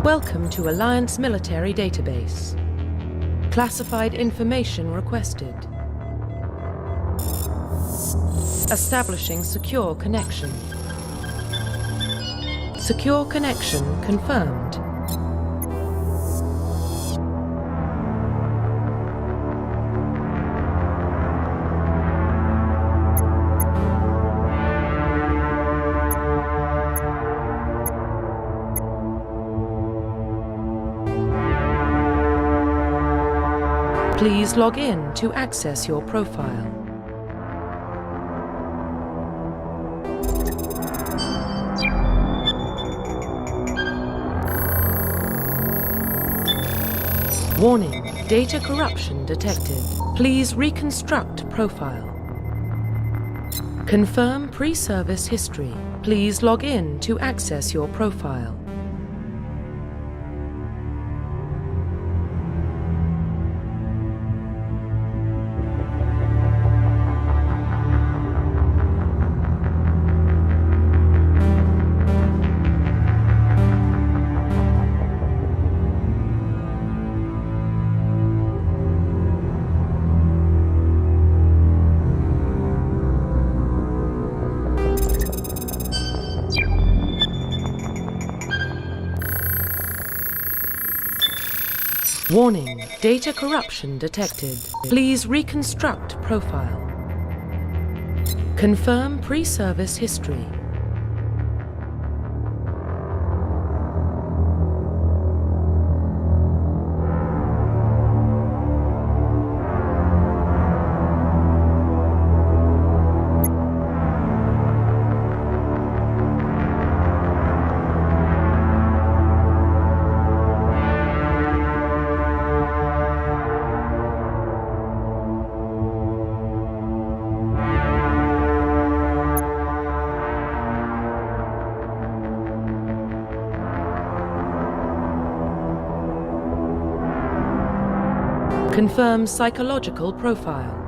Welcome to Alliance Military Database. Classified information requested. Establishing secure connection. Secure connection confirmed. Please log in to access your profile. Warning, data corruption detected. Please reconstruct profile. Confirm pre-service history. Please log in to access your profile. Warning, data corruption detected. Please reconstruct profile. Confirm pre-service history. Confirm psychological profile.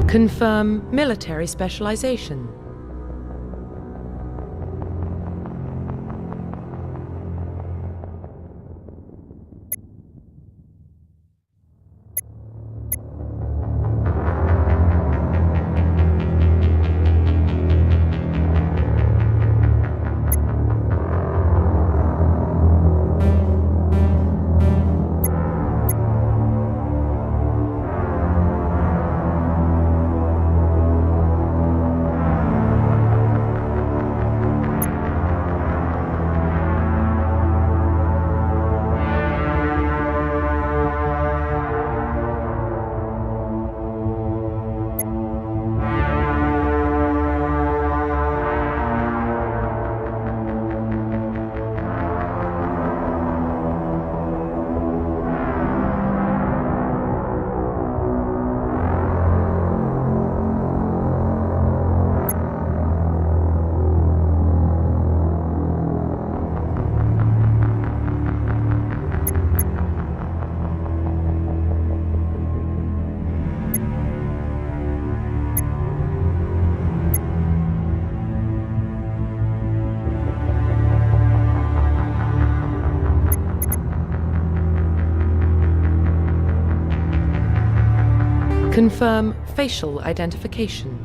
Confirm military specialization. Confirm facial identification.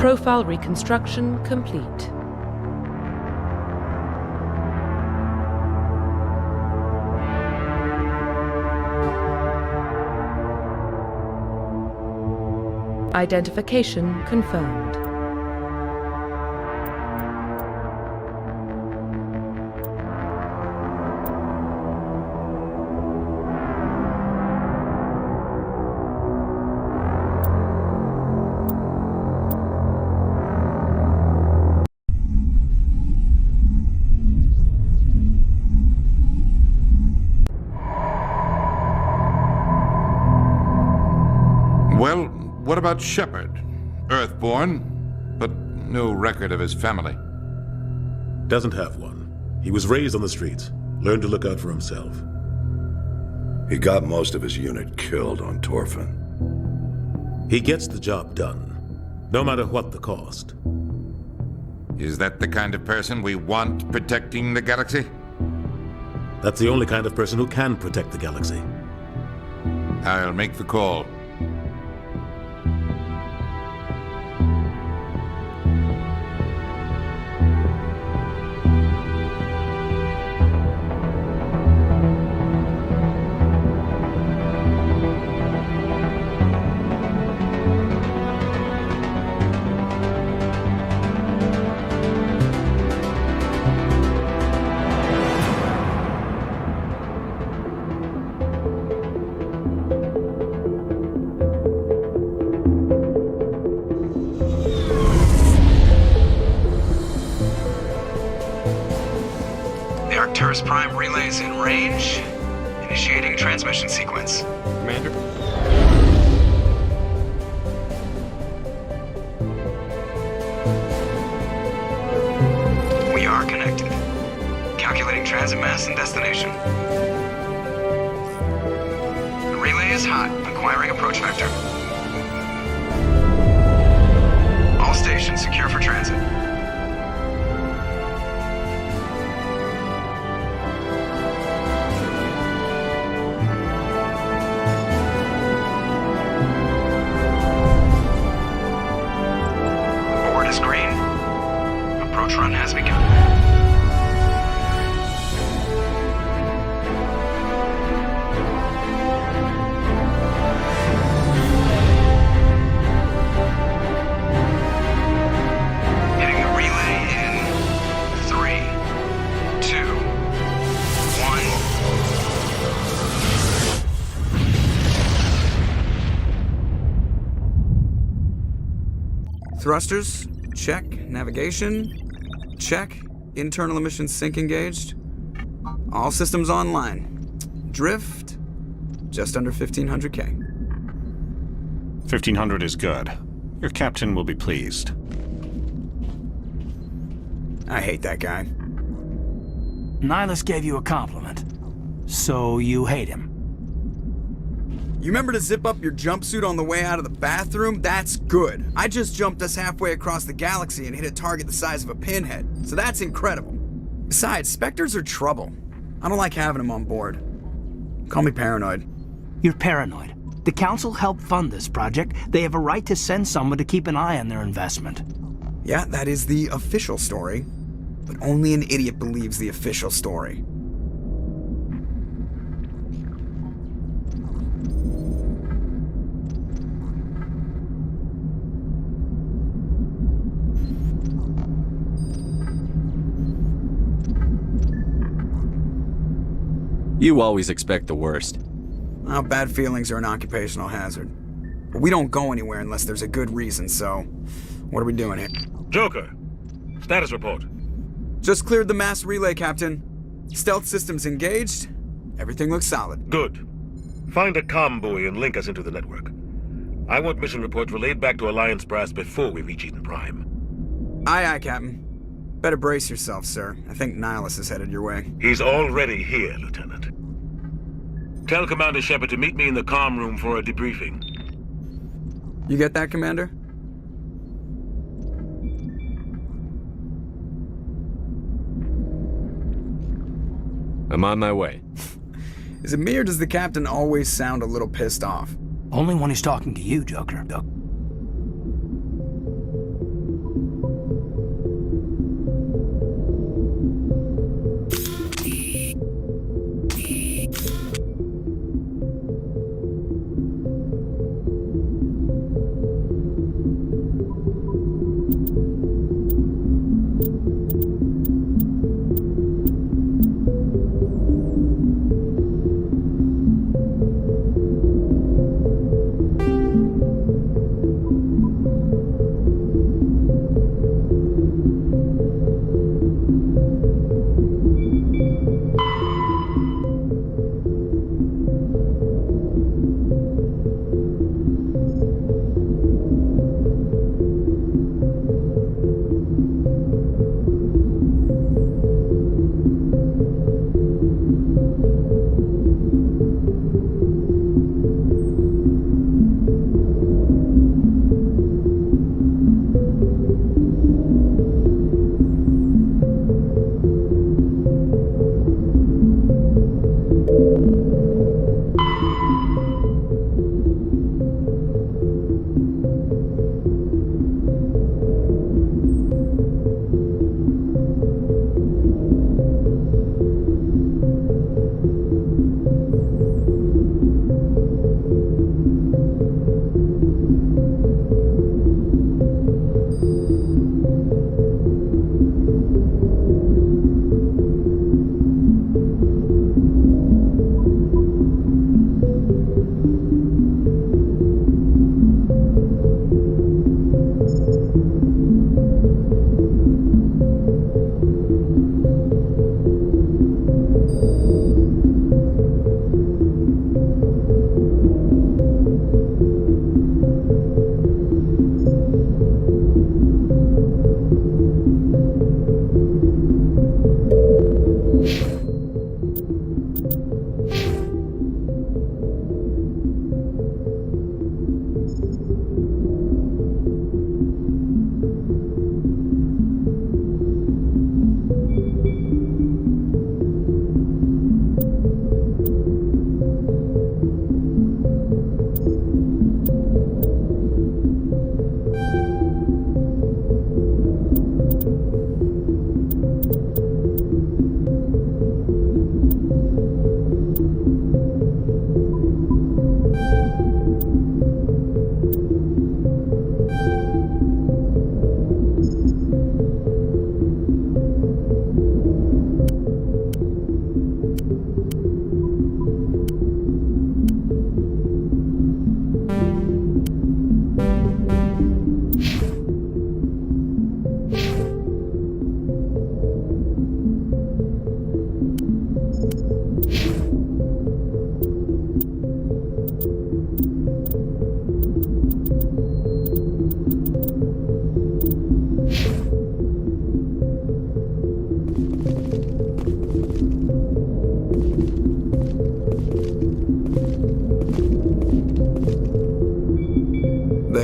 Profile reconstruction complete. Identification confirmed. Well, what about Shepard? Earthborn, but no record of his family. Doesn't have one. He was raised on the streets, learned to look out for himself. He got most of his unit killed on Torfin. He gets the job done, no matter what the cost. Is that the kind of person we want protecting the galaxy? That's the only kind of person who can protect the galaxy. I'll make the call. Arcturus Prime relays in range. Initiating transmission sequence. Commander? We are connected. Calculating transit mass and destination. The relay is hot. Acquiring approach vector. All stations secure for transit. Run has begun. Hitting the relay in 3, 2, 1. Thrusters, check. Navigation, check. Internal emissions sync engaged. All systems online. Drift, just under 1,500K. 1,500 is good. Your captain will be pleased. I hate that guy. Nihilus gave you a compliment. So you hate him. You remember to zip up your jumpsuit on the way out of the bathroom? That's good. I just jumped us halfway across the galaxy and hit a target the size of a pinhead, so that's incredible. Besides, Spectres are trouble. I don't like having them on board. Call me paranoid. You're paranoid. The Council helped fund this project. They have a right to send someone to keep an eye on their investment. Yeah, that is the official story. But only an idiot believes the official story. You always expect the worst. Well, bad feelings are an occupational hazard. But we don't go anywhere unless there's a good reason, so what are we doing here? Joker, status report. Just cleared the mass relay, Captain. Stealth systems engaged. Everything looks solid. Good. Find a comm buoy and link us into the network. I want mission reports relayed back to Alliance Brass before we reach Eden Prime. Aye, aye, Captain. Better brace yourself, sir. I think Nihilus is headed your way. He's already here, Lieutenant. Tell Commander Shepard to meet me in the comm room for a debriefing. You get that, Commander? I'm on my way. Is it me or does the Captain always sound a little pissed off? Only when he's talking to you, Joker.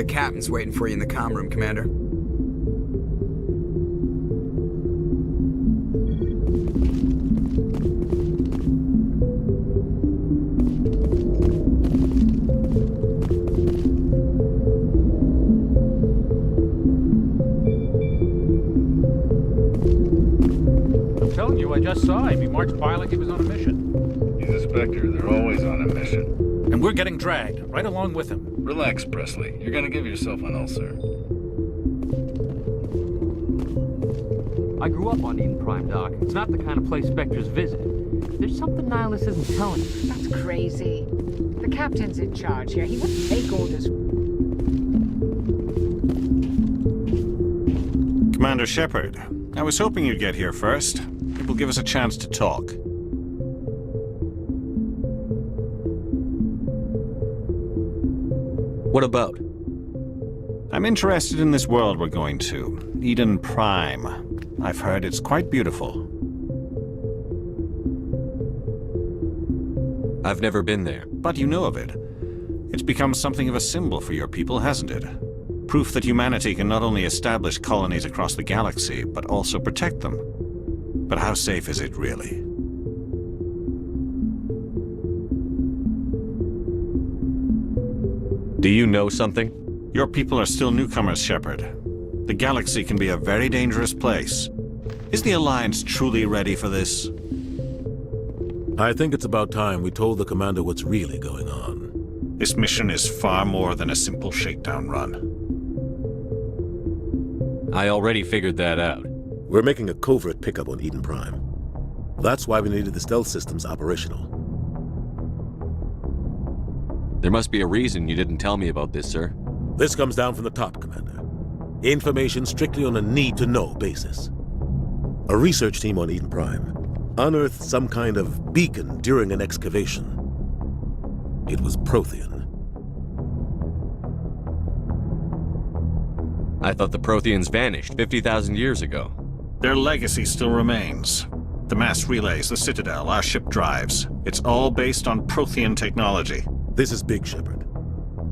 The captain's waiting for you in the comm room, Commander. I'm telling you, I just saw him. He marched by like he was on a mission. He's a Spectre. They're always on a mission. And we're getting dragged, right along with him. Relax, Presley. You're gonna give yourself an ulcer. I grew up on Eden Prime, Doc. It's not the kind of place Spectres visit. There's something Nihilus isn't telling you. That's crazy. The captain's in charge here. He wouldn't take orders. Commander Shepard, I was hoping you'd get here first. It will give us a chance to talk. What about? I'm interested in this world we're going to, Eden Prime. I've heard it's quite beautiful. I've never been there. But you know of it. It's become something of a symbol for your people, hasn't it? Proof that humanity can not only establish colonies across the galaxy, but also protect them. But how safe is it really? Do you know something? Your people are still newcomers, Shepard. The galaxy can be a very dangerous place. Is the Alliance truly ready for this? I think it's about time we told the Commander what's really going on. This mission is far more than a simple shakedown run. I already figured that out. We're making a covert pickup on Eden Prime. That's why we needed the stealth systems operational. There must be a reason you didn't tell me about this, sir. This comes down from the top, Commander. Information strictly on a need-to-know basis. A research team on Eden Prime unearthed some kind of beacon during an excavation. It was Prothean. I thought the Protheans vanished 50,000 years ago. Their legacy still remains. The mass relays, the Citadel, our ship drives. It's all based on Prothean technology. This is big, Shepard.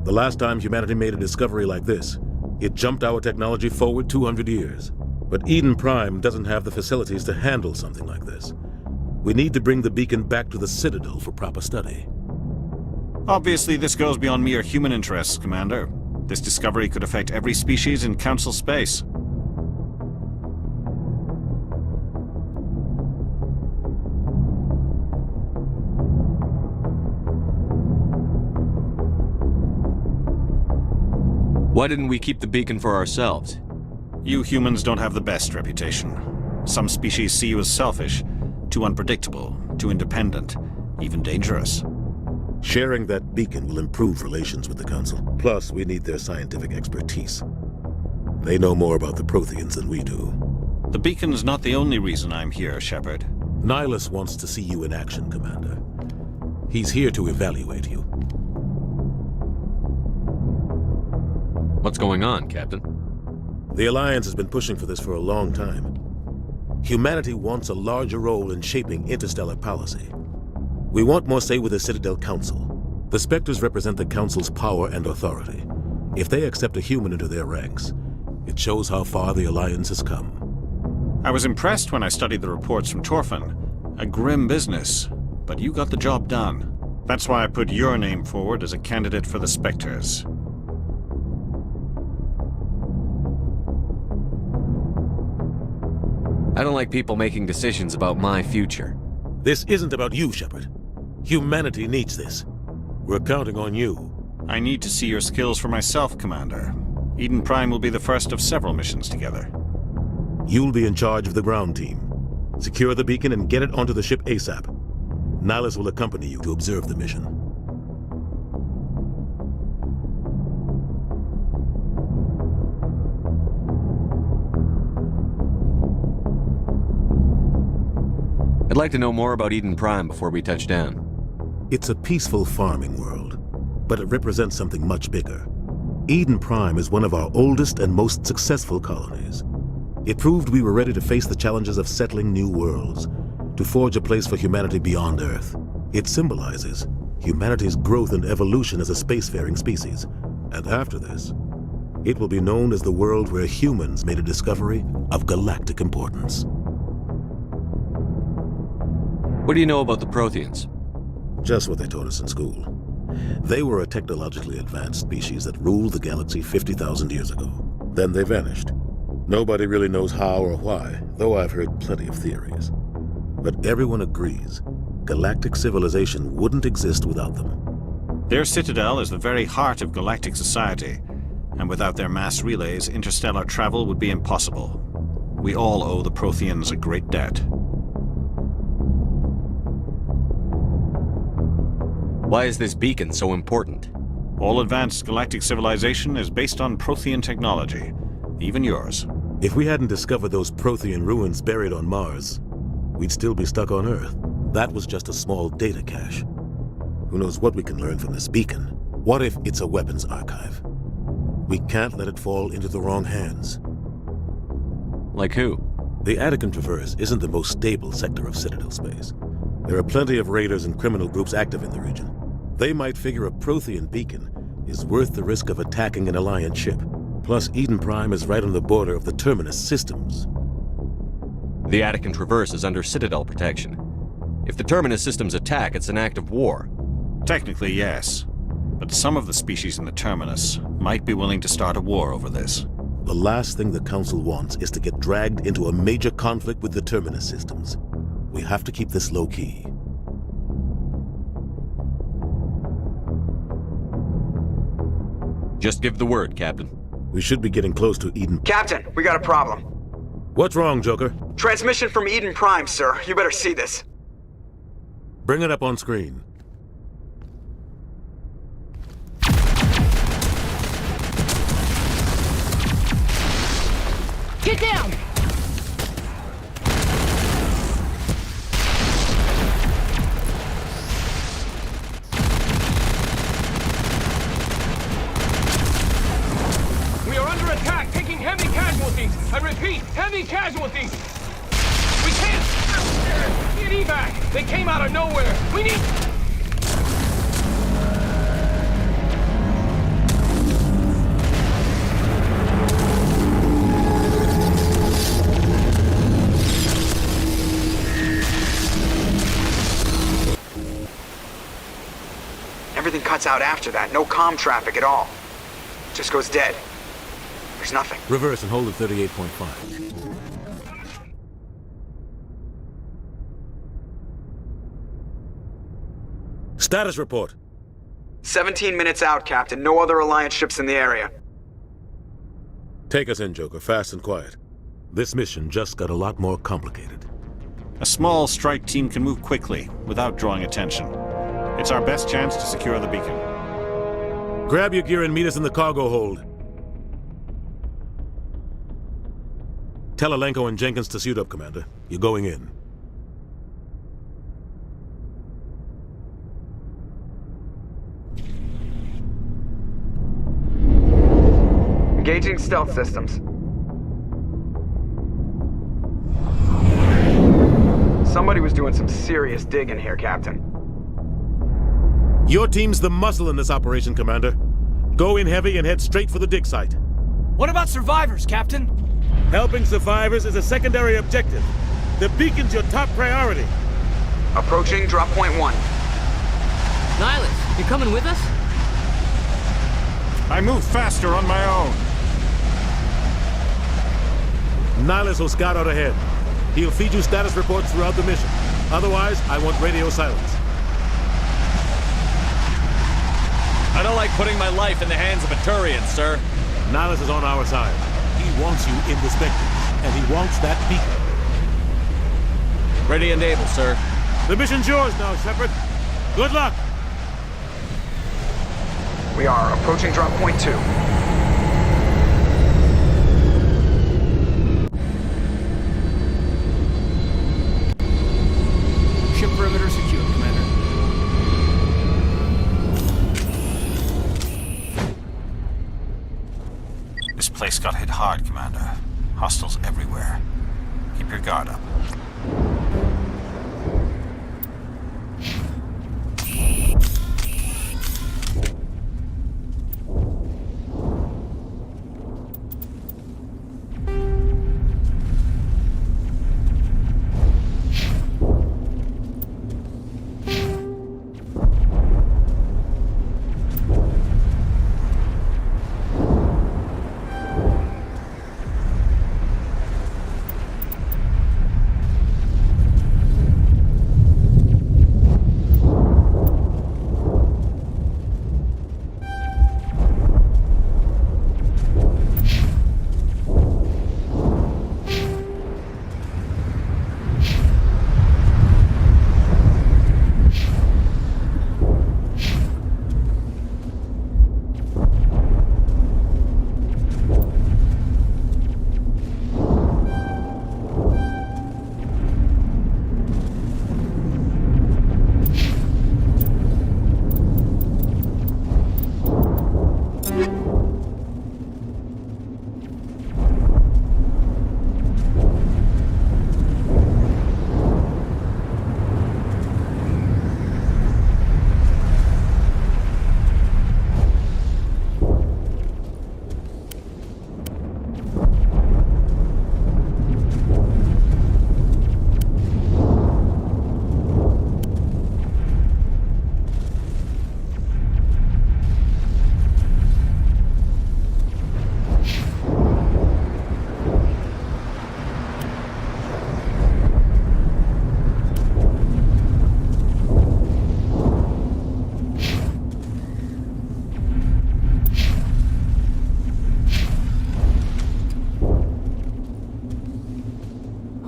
The last time humanity made a discovery like this, it jumped our technology forward 200 years. But Eden Prime doesn't have the facilities to handle something like this. We need to bring the beacon back to the Citadel for proper study. Obviously, this goes beyond mere human interests, Commander. This discovery could affect every species in Council space. Why didn't we keep the beacon for ourselves? You humans don't have the best reputation. Some species see you as selfish, too unpredictable, too independent, even dangerous. Sharing that beacon will improve relations with the Council. Plus, we need their scientific expertise. They know more about the Protheans than we do. The beacon's not the only reason I'm here, Shepard. Nihilus wants to see you in action, Commander. He's here to evaluate you. What's going on, Captain? The Alliance has been pushing for this for a long time. Humanity wants a larger role in shaping interstellar policy. We want more say with the Citadel Council. The Spectres represent the Council's power and authority. If they accept a human into their ranks, it shows how far the Alliance has come. I was impressed when I studied the reports from Torfan. A grim business, but you got the job done. That's why I put your name forward as a candidate for the Spectres. I don't like people making decisions about my future. This isn't about you, Shepard. Humanity needs this. We're counting on you. I need to see your skills for myself, Commander. Eden Prime will be the first of several missions together. You'll be in charge of the ground team. Secure the beacon and get it onto the ship ASAP. Nihilus will accompany you to observe the mission. I'd like to know more about Eden Prime before we touch down. It's a peaceful farming world, but it represents something much bigger. Eden Prime is one of our oldest and most successful colonies. It proved we were ready to face the challenges of settling new worlds, to forge a place for humanity beyond Earth. It symbolizes humanity's growth and evolution as a spacefaring species. And after this, it will be known as the world where humans made a discovery of galactic importance. What do you know about the Protheans? Just what they taught us in school. They were a technologically advanced species that ruled the galaxy 50,000 years ago. Then they vanished. Nobody really knows how or why, though I've heard plenty of theories. But everyone agrees, galactic civilization wouldn't exist without them. Their citadel is the very heart of galactic society, and without their mass relays, interstellar travel would be impossible. We all owe the Protheans a great debt. Why is this beacon so important? All advanced galactic civilization is based on Prothean technology, even yours. If we hadn't discovered those Prothean ruins buried on Mars, we'd still be stuck on Earth. That was just a small data cache. Who knows what we can learn from this beacon? What if it's a weapons archive? We can't let it fall into the wrong hands. Like who? The Attican Traverse isn't the most stable sector of Citadel space. There are plenty of raiders and criminal groups active in the region. They might figure a Prothean beacon is worth the risk of attacking an Alliance ship. Plus, Eden Prime is right on the border of the Terminus systems. The Attican Traverse is under Citadel protection. If the Terminus systems attack, it's an act of war. Technically, yes. But some of the species in the Terminus might be willing to start a war over this. The last thing the Council wants is to get dragged into a major conflict with the Terminus systems. We have to keep this low-key. Just give the word, Captain. We should be getting close to Eden. Captain, we got a problem. What's wrong, Joker? Transmission from Eden Prime, sir. You better see this. Bring it up on screen. Get down! We are under attack, taking heavy casualties. I repeat, heavy casualties. We can't get evac. They came out of nowhere. We need... Everything cuts out after that. No comm traffic at all. Just goes dead. There's nothing. Reverse and hold at 38.5. Status report. 17 minutes out, Captain. No other Alliance ships in the area. Take us in, Joker, fast and quiet. This mission just got a lot more complicated. A small strike team can move quickly, without drawing attention. It's our best chance to secure the beacon. Grab your gear and meet us in the cargo hold. Tell Alenko and Jenkins to suit up, Commander. You're going in. Engaging stealth systems. Somebody was doing some serious digging here, Captain. Your team's the muscle in this operation, Commander. Go in heavy and head straight for the dig site. What about survivors, Captain? Helping survivors is a secondary objective. The beacon's your top priority. Approaching drop point 1. Nihilus, you coming with us? I move faster on my own. Nihilus will scout out ahead. He'll feed you status reports throughout the mission. Otherwise, I want radio silence. I don't like putting my life in the hands of a Turian, sir. Nihilus is on our side. He wants you in the Spectres, and he wants that beacon. Ready and able, sir. The mission's yours now, Shepard. Good luck! We are approaching drop point 2. Ship perimeter secure, Commander. This place got hit hard, Commander. Hostiles everywhere. Keep your guard up.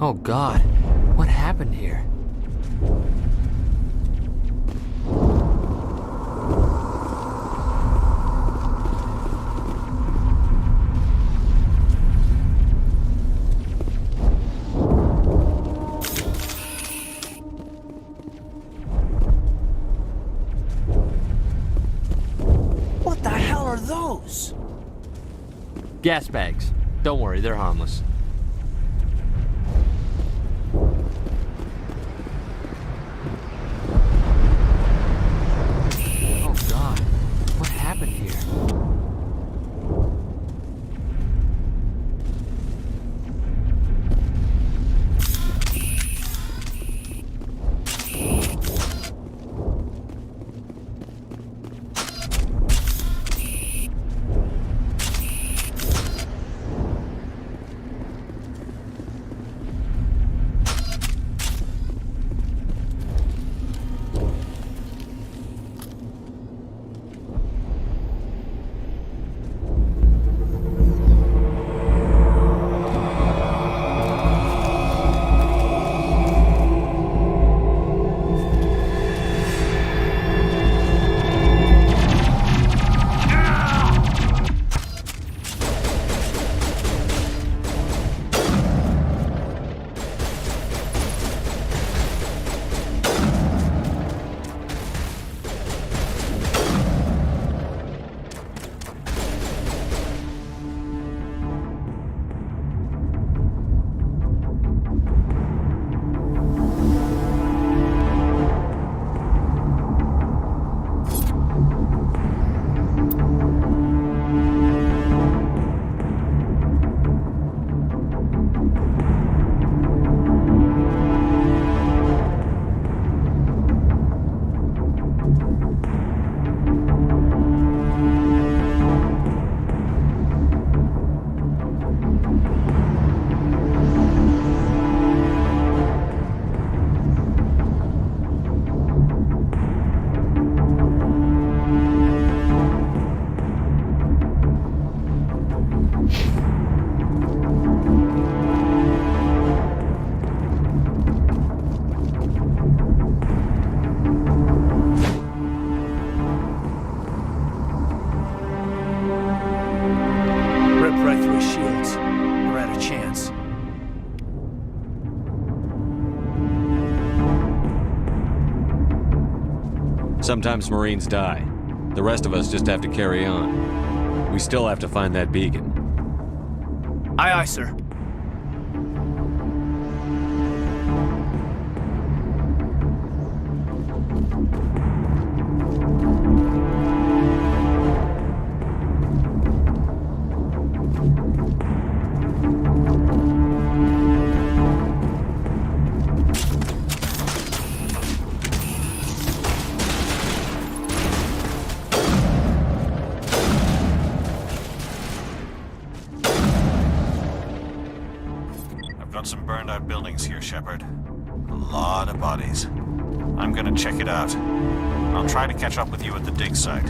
Oh God, what happened here? What the hell are those? Gas bags. Don't worry, they're harmless. Oh God, what happened here? Sometimes Marines die. The rest of us just have to carry on. We still have to find that beacon. Aye, aye, sir. Some burned out buildings here, Shepard. A lot of bodies. I'm gonna check it out. I'll try to catch up with you at the dig site.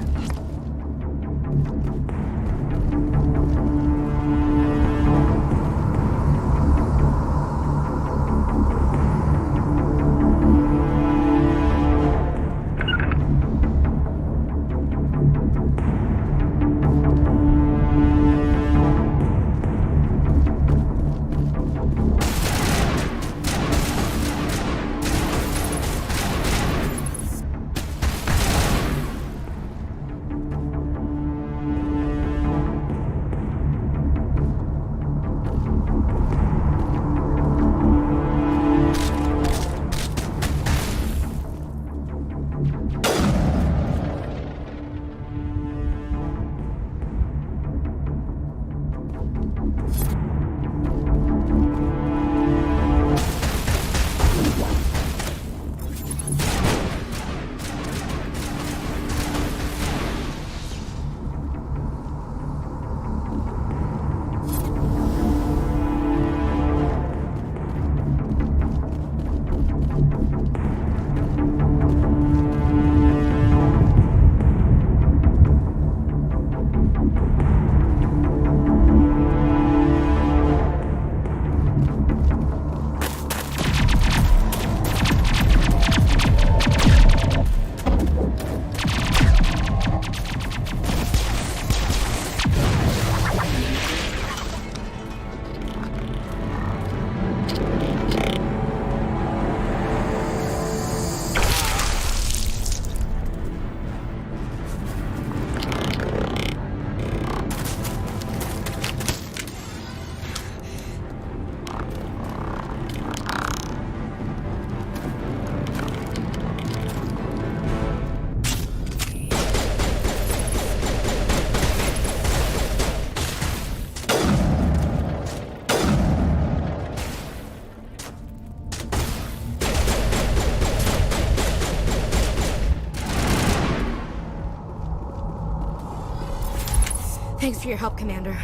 Thanks for your help, Commander.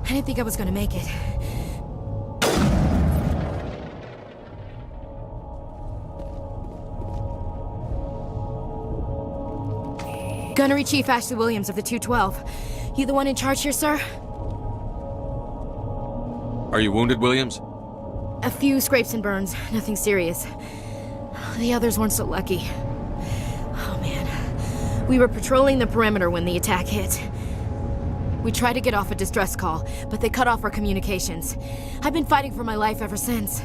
I didn't think I was gonna make it. Gunnery Chief Ashley Williams of the 212. You the one in charge here, sir? Are you wounded, Williams? A few scrapes and burns, nothing serious. The others weren't so lucky. Oh man. We were patrolling the perimeter when the attack hit. We tried to get off a distress call, but they cut off our communications. I've been fighting for my life ever since.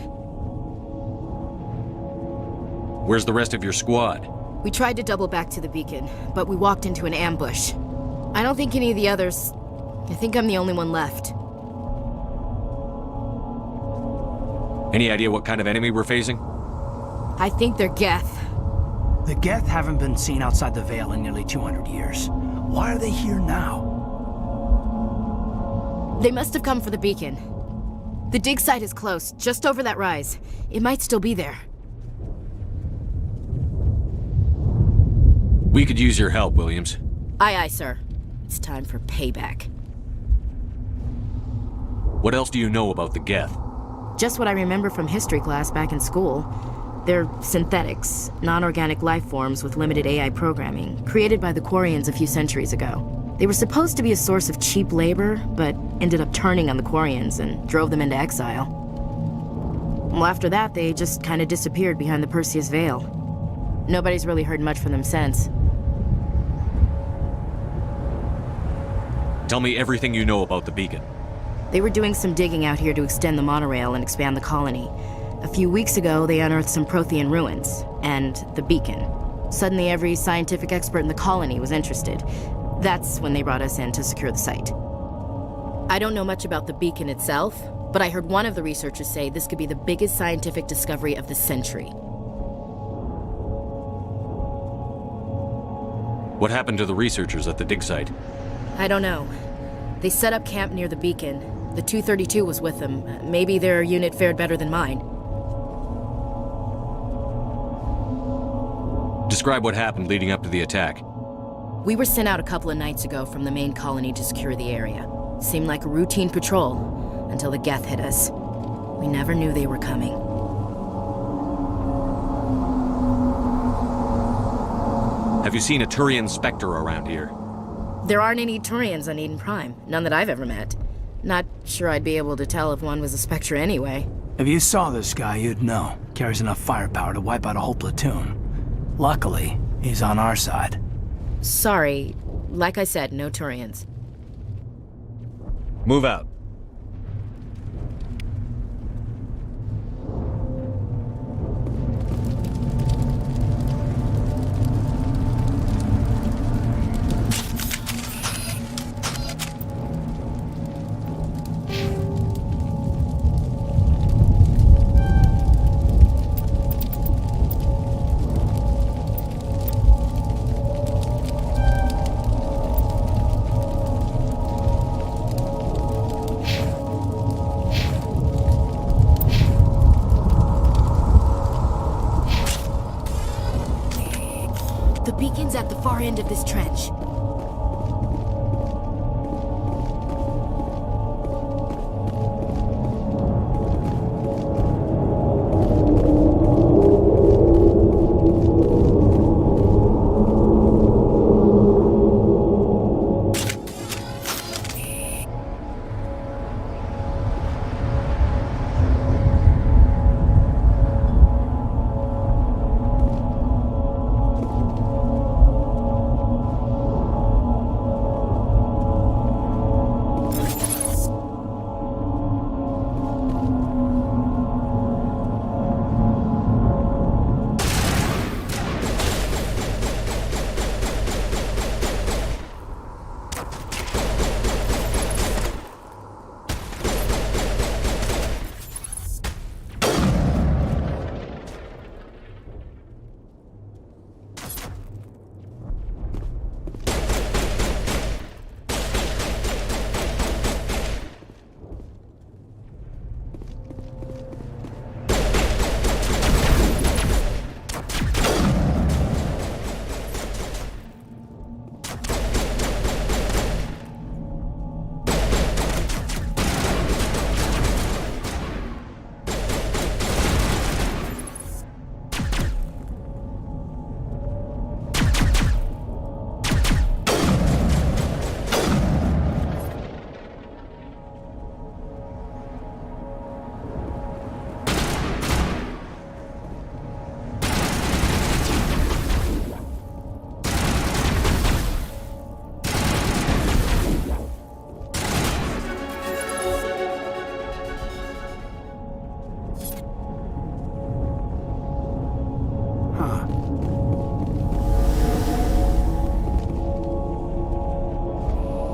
Where's the rest of your squad? We tried to double back to the beacon, but we walked into an ambush. I don't think any of the others... I think I'm the only one left. Any idea what kind of enemy we're facing? I think they're Geth. The Geth haven't been seen outside the Veil in nearly 200 years. Why are they here now? They must have come for the beacon. The dig site is close, just over that rise. It might still be there. We could use your help, Williams. Aye, aye, sir. It's time for payback. What else do you know about the Geth? Just what I remember from history class back in school. They're synthetics, non-organic life forms with limited AI programming, created by the Quarians a few centuries ago. They were supposed to be a source of cheap labor, but ended up turning on the Quarians and drove them into exile. Well, after that, they just kind of disappeared behind the Perseus Veil. Nobody's really heard much from them since. Tell me everything you know about the beacon. They were doing some digging out here to extend the monorail and expand the colony. A few weeks ago, they unearthed some Prothean ruins, and the beacon. Suddenly, every scientific expert in the colony was interested. That's when they brought us in to secure the site. I don't know much about the beacon itself, but I heard one of the researchers say this could be the biggest scientific discovery of the century. What happened to the researchers at the dig site? I don't know. They set up camp near the beacon. The 232 was with them. Maybe their unit fared better than mine. Describe what happened leading up to the attack. We were sent out a couple of nights ago from the main colony to secure the area. Seemed like a routine patrol, until the Geth hit us. We never knew they were coming. Have you seen a Turian Spectre around here? There aren't any Turians on Eden Prime. None that I've ever met. Not sure I'd be able to tell if one was a Spectre anyway. If you saw this guy, you'd know. Carries enough firepower to wipe out a whole platoon. Luckily, he's on our side. Sorry. Like I said, no Turians. Move out. The beacon's at the far end of this trench.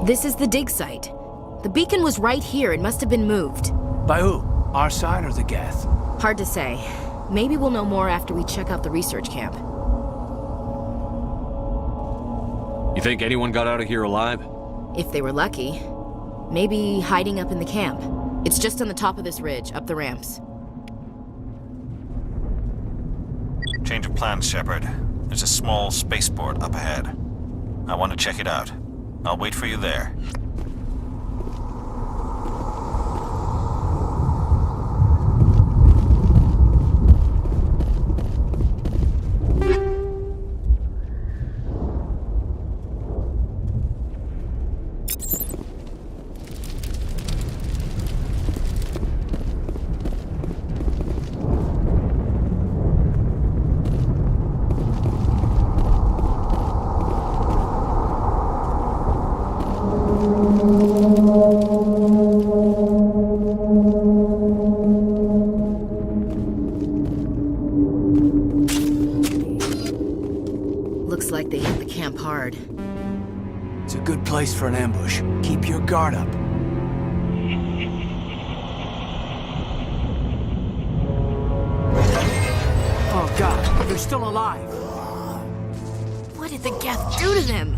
This is the dig site. The beacon was right here. It must have been moved. By who? Our side or the Geth? Hard to say. Maybe we'll know more after we check out the research camp. You think anyone got out of here alive? If they were lucky. Maybe hiding up in the camp. It's just on the top of this ridge, up the ramps. Change of plans, Shepard. There's a small spaceport up ahead. I want to check it out. I'll wait for you there. Looks like they hit the camp hard. It's a good place for an ambush. Keep your guard up. Oh God, they're still alive. What did the Geth do to them?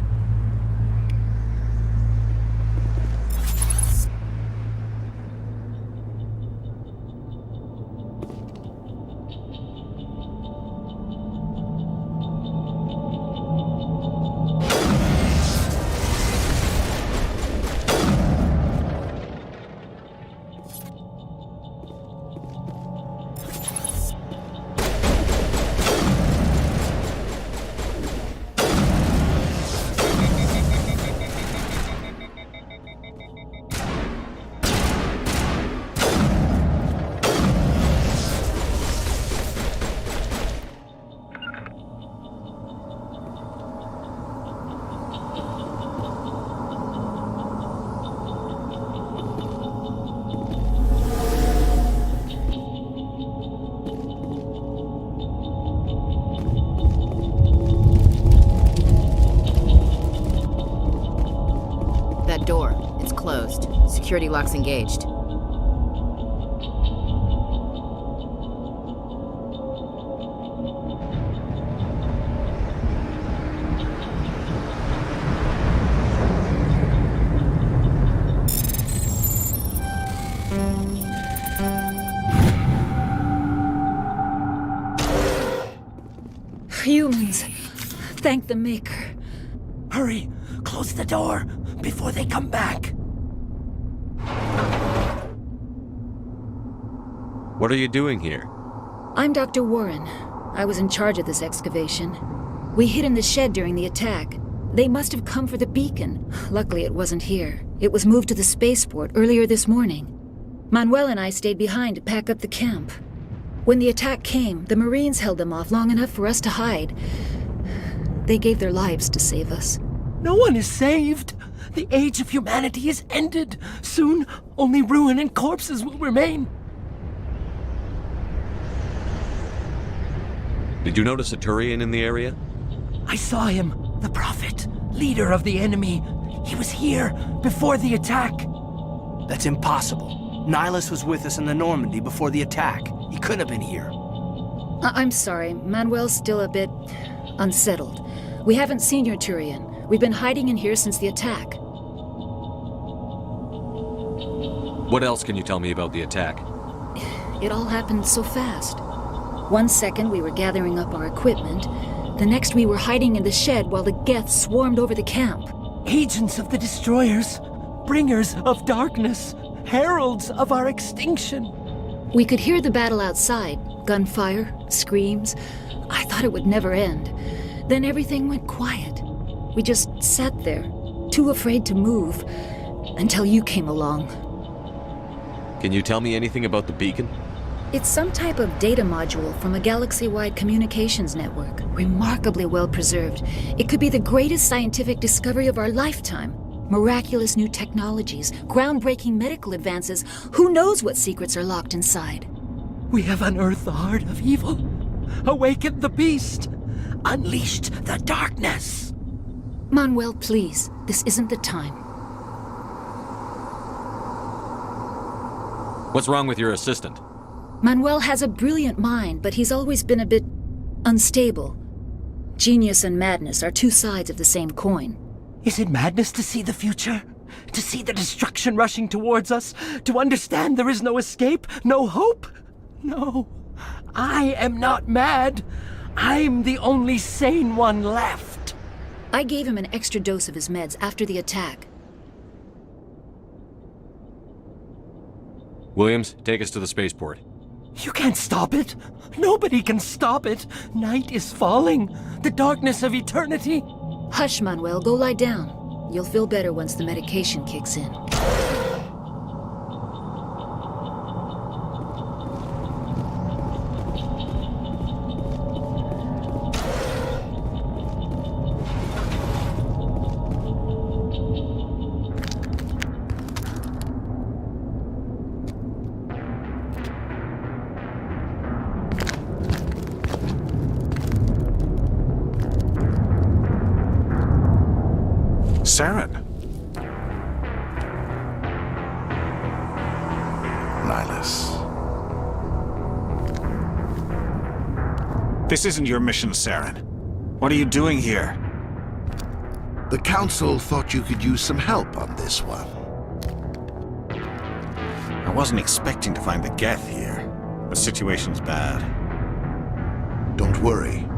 That door, it's closed. Security lock's engaged. Humans. Thank the Maker. Hurry! Close the door before they come back. What are you doing here? I'm Dr. Warren. I was in charge of this excavation. We hid in the shed during the attack. They must have come for the beacon. Luckily, it wasn't here. It was moved to the spaceport earlier this morning. Manuel and I stayed behind to pack up the camp. When the attack came, the Marines held them off long enough for us to hide. They gave their lives to save us. No one is saved. The age of humanity is ended. Soon, only ruin and corpses will remain. Did you notice a Turian in the area? I saw him, the Prophet, leader of the enemy. He was here before the attack. That's impossible. Nihilus was with us in the Normandy before the attack. He couldn't have been here. I'm sorry. Manuel's still a bit unsettled. We haven't seen your Turian. We've been hiding in here since the attack. What else can you tell me about the attack? It all happened so fast. 1 second we were gathering up our equipment. The next we were hiding in the shed while the Geth swarmed over the camp. Agents of the Destroyers, bringers of darkness, heralds of our extinction. We could hear the battle outside. Gunfire, screams. I thought it would never end. Then everything went quiet. We just sat there, too afraid to move, until you came along. Can you tell me anything about the beacon? It's some type of data module from a galaxy-wide communications network. Remarkably well preserved. It could be the greatest scientific discovery of our lifetime. Miraculous new technologies, groundbreaking medical advances. Who knows what secrets are locked inside? We have unearthed the heart of evil, awakened the beast, unleashed the darkness. Manuel, please. This isn't the time. What's wrong with your assistant? Manuel has a brilliant mind, but he's always been a bit unstable. Genius and madness are two sides of the same coin. Is it madness to see the future? To see the destruction rushing towards us? To understand there is no escape? No hope? No. I am not mad. I'm the only sane one left. I gave him an extra dose of his meds after the attack. Williams, take us to the spaceport. You can't stop it. Nobody can stop it. Night is falling. The darkness of eternity. Hush, Manuel. Go lie down. You'll feel better once the medication kicks in. Saren. Nihilus. This isn't your mission, Saren. What are you doing here? The Council thought you could use some help on this one. I wasn't expecting to find the Geth here. The situation's bad. Don't worry.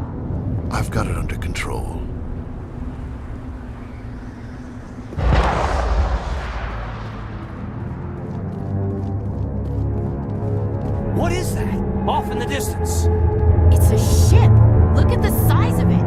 I've got it under control. What is that? Off in the distance. It's a ship. Look at the size of it.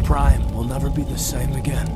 Prime will never be the same again.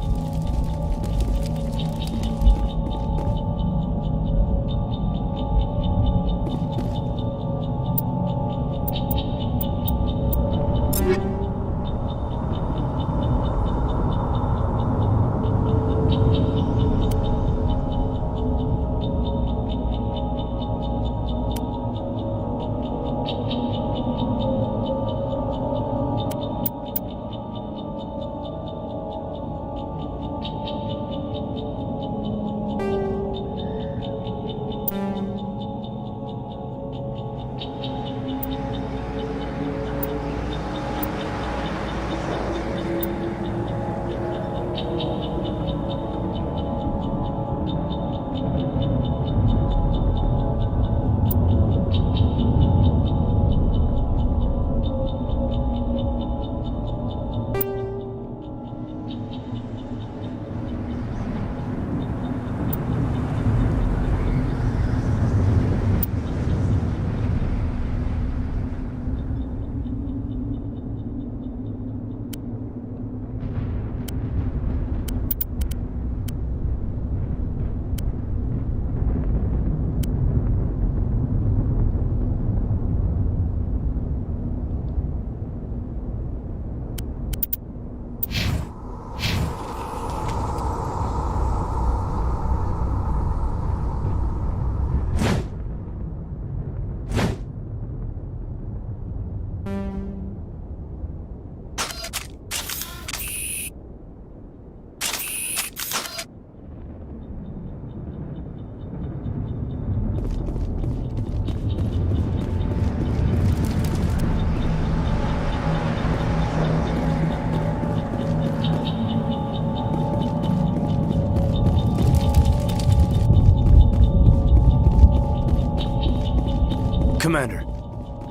Commander,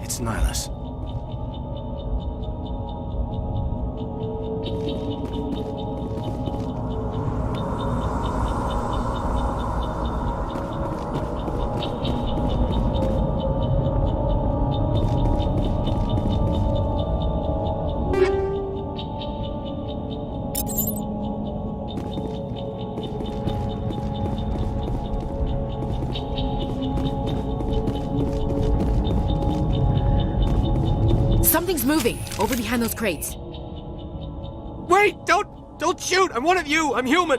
it's Nihilus. Something's moving over behind those crates. Wait! Don't shoot! I'm one of you! I'm human!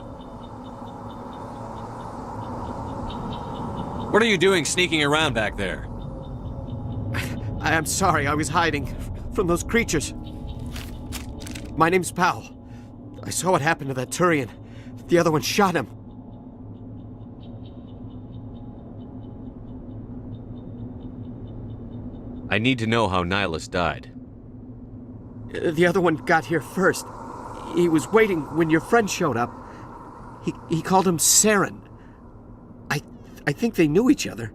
What are you doing sneaking around back there? I'm sorry, I was hiding from those creatures. My name's Powell. I saw what happened to that Turian. The other one shot him. I need to know how Nihilus died. The other one got here first. He was waiting when your friend showed up. He called him Saren. I think they knew each other.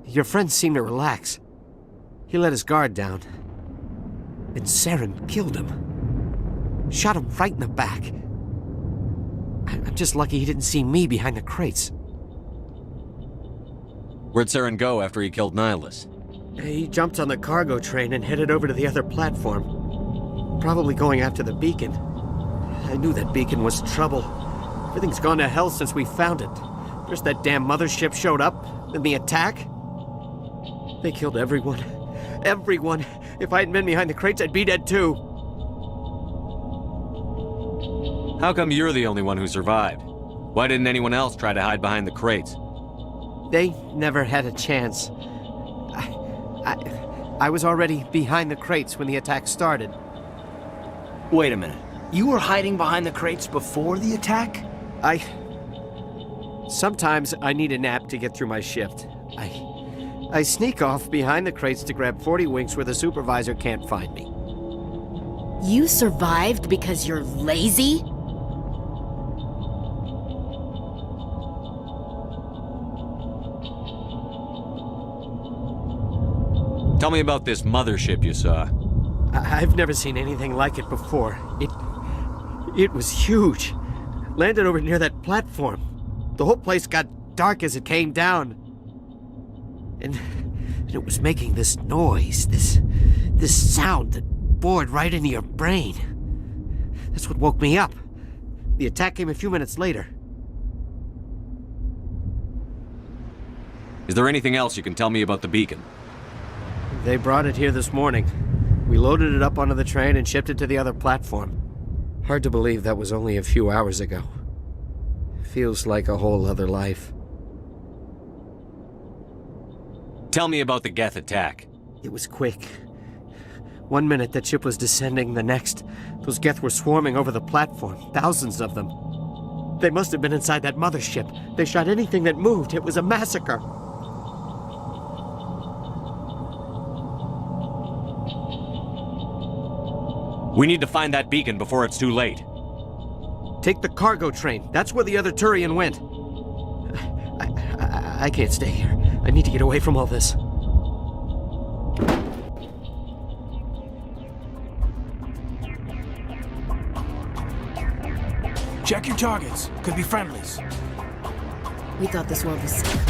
Your friend seemed to relax. He let his guard down. And Saren killed him. Shot him right in the back. I'm just lucky he didn't see me behind the crates. Where'd Saren go after he killed Nihilus? He jumped on the cargo train and headed over to the other platform. Probably going after the beacon. I knew that beacon was trouble. Everything's gone to hell since we found it. First that damn mothership showed up, then the attack. They killed everyone. Everyone. If I hadn't been behind the crates, I'd be dead too. How come you're the only one who survived? Why didn't anyone else try to hide behind the crates? They never had a chance. I was already behind the crates when the attack started. Wait a minute. You were hiding behind the crates before the attack? Sometimes I need a nap to get through my shift. I sneak off behind the crates to grab 40 winks where the supervisor can't find me. You survived because you're lazy? Tell me about this mothership you saw. I've never seen anything like it before. It was huge. Landed over near that platform. The whole place got dark as it came down. And it was making this noise, this sound that bored right into your brain. That's what woke me up. The attack came a few minutes later. Is there anything else you can tell me about the beacon? They brought it here this morning. We loaded it up onto the train and shipped it to the other platform. Hard to believe that was only a few hours ago. Feels like a whole other life. Tell me about the Geth attack. It was quick. 1 minute that ship was descending, the next, those Geth were swarming over the platform, thousands of them. They must have been inside that mothership. They shot anything that moved. It was a massacre. We need to find that beacon before it's too late. Take the cargo train. That's where the other Turian went. I can't stay here. I need to get away from all this. Check your targets. Could be friendlies. We thought this world was safe.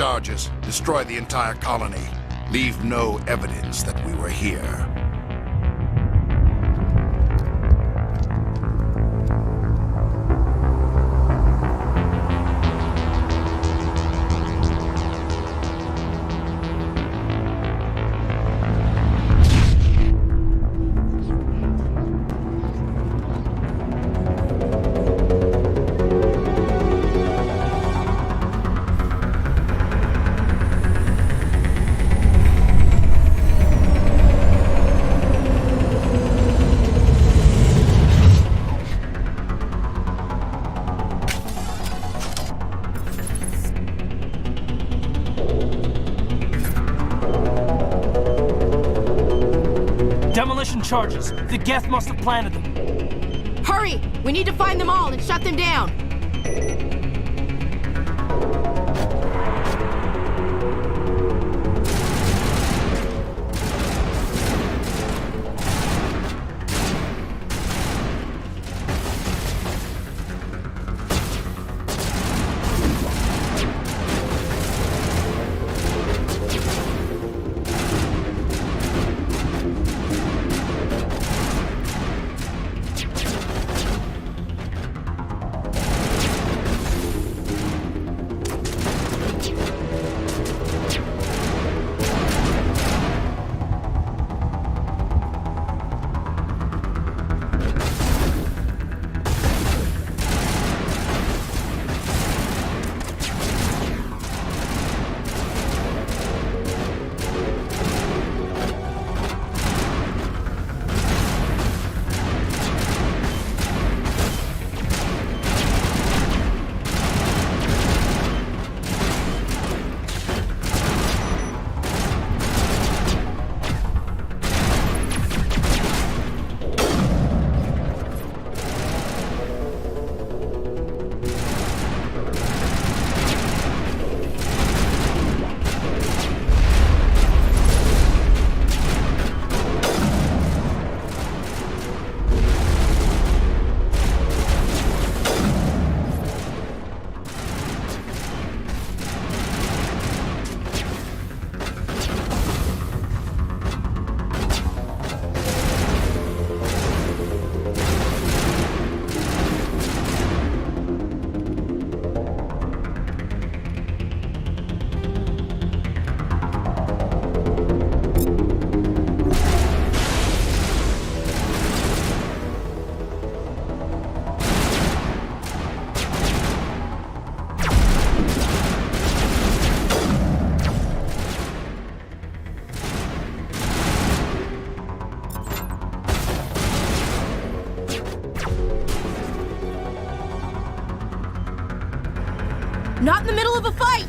charges. Destroy the entire colony. Leave no evidence that we were here. Demolition charges. The Geth must have planted them. Hurry! We need to find them all and shut them down! Not in the middle of a fight!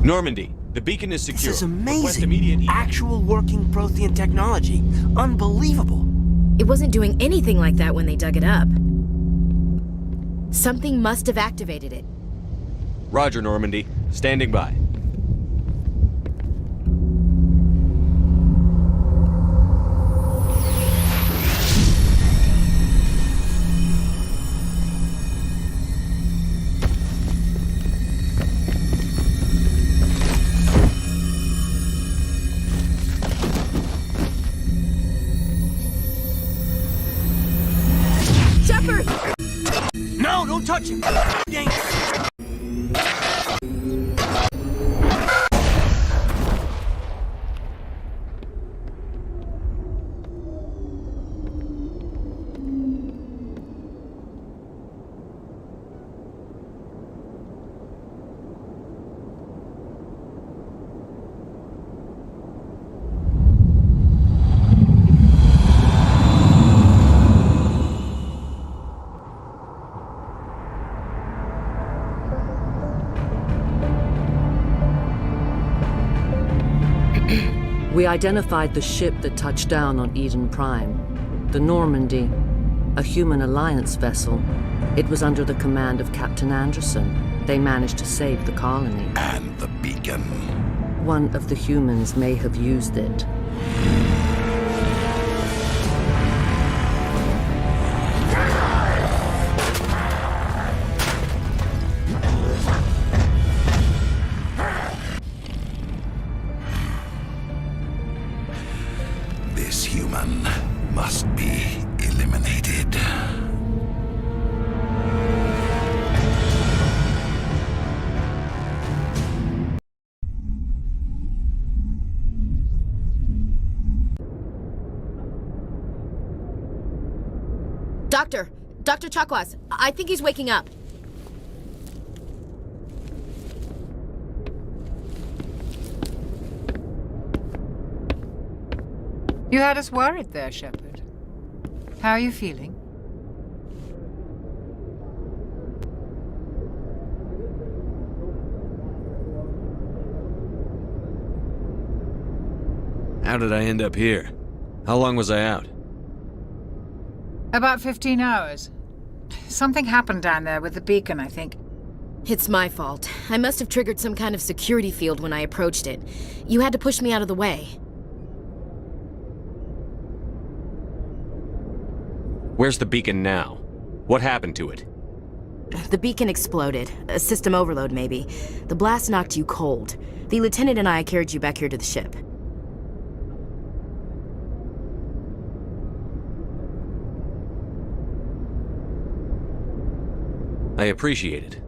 Normandy, the beacon is secure. This is Request amazing. immediate Actual working Prothean technology. Unbelievable. It wasn't doing anything like that when they dug it up. Something must have activated it. Roger, Normandy. Standing by. Shepard! No, don't touch him. Dangerous. We identified the ship that touched down on Eden Prime. The Normandy, a human alliance vessel. It was under the command of Captain Anderson. They managed to save the colony. And the beacon. One of the humans may have used it. This human must be eliminated. Dr. Chakwas, I think he's waking up. You had us worried there, Shepard. How are you feeling? How did I end up here? How long was I out? About 15 hours. Something happened down there with the beacon, I think. It's my fault. I must have triggered some kind of security field when I approached it. You had to push me out of the way. Where's the beacon now? What happened to it? The beacon exploded. A system overload, maybe. The blast knocked you cold. The lieutenant and I carried you back here to the ship. I appreciate it.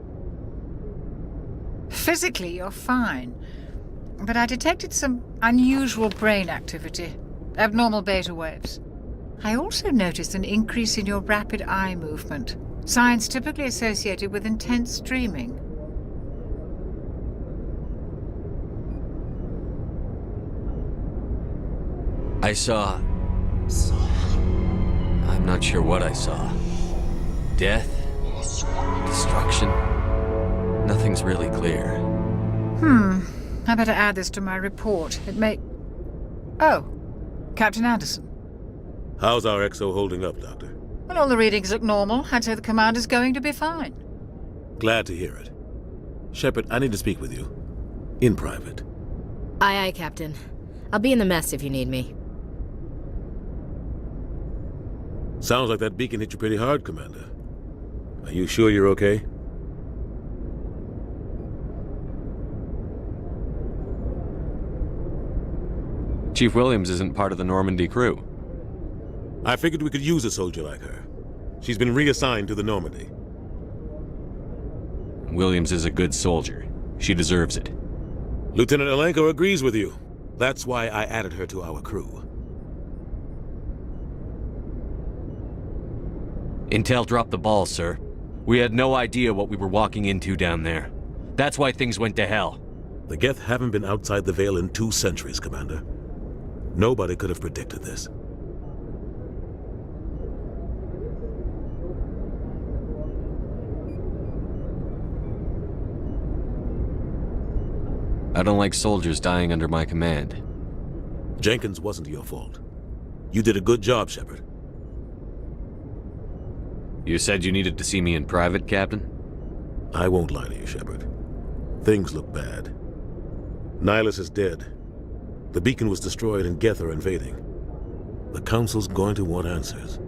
Physically, you're fine. But I detected some unusual brain activity. Abnormal beta waves. I also noticed an increase in your rapid eye movement. Signs typically associated with intense streaming. I saw... I'm not sure what I saw. Death? Destruction? Nothing's really clear. I better add this to my report. It may... Oh, Captain Anderson. How's our XO holding up, Doctor? Well, all the readings look normal. I'd say the commander's going to be fine. Glad to hear it. Shepard, I need to speak with you. In private. Aye, aye, Captain. I'll be in the mess if you need me. Sounds like that beacon hit you pretty hard, Commander. Are you sure you're okay? Chief Williams isn't part of the Normandy crew. I figured we could use a soldier like her. She's been reassigned to the Normandy. Williams is a good soldier. She deserves it. Lieutenant Alenko agrees with you. That's why I added her to our crew. Intel dropped the ball, sir. We had no idea what we were walking into down there. That's why things went to hell. The Geth haven't been outside the Veil in 2 centuries, Commander. Nobody could have predicted this. I don't like soldiers dying under my command. Jenkins wasn't your fault. You did a good job, Shepard. You said you needed to see me in private, Captain? I won't lie to you, Shepard. Things look bad. Nihilus is dead. The beacon was destroyed and Geth are invading. The Council's going to want answers.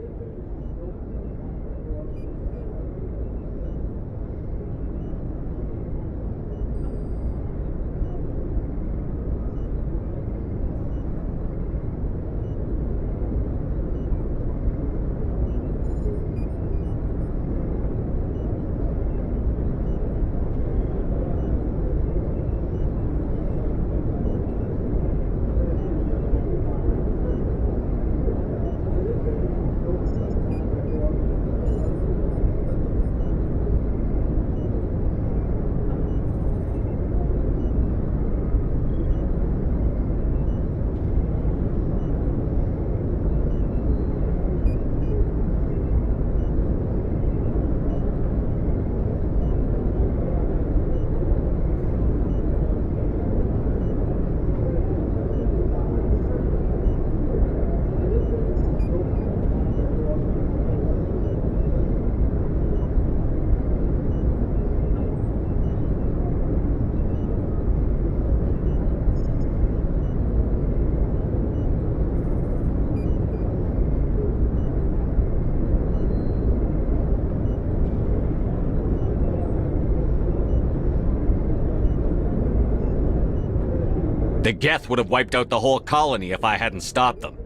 The Geth would have wiped out the whole colony if I hadn't stopped them.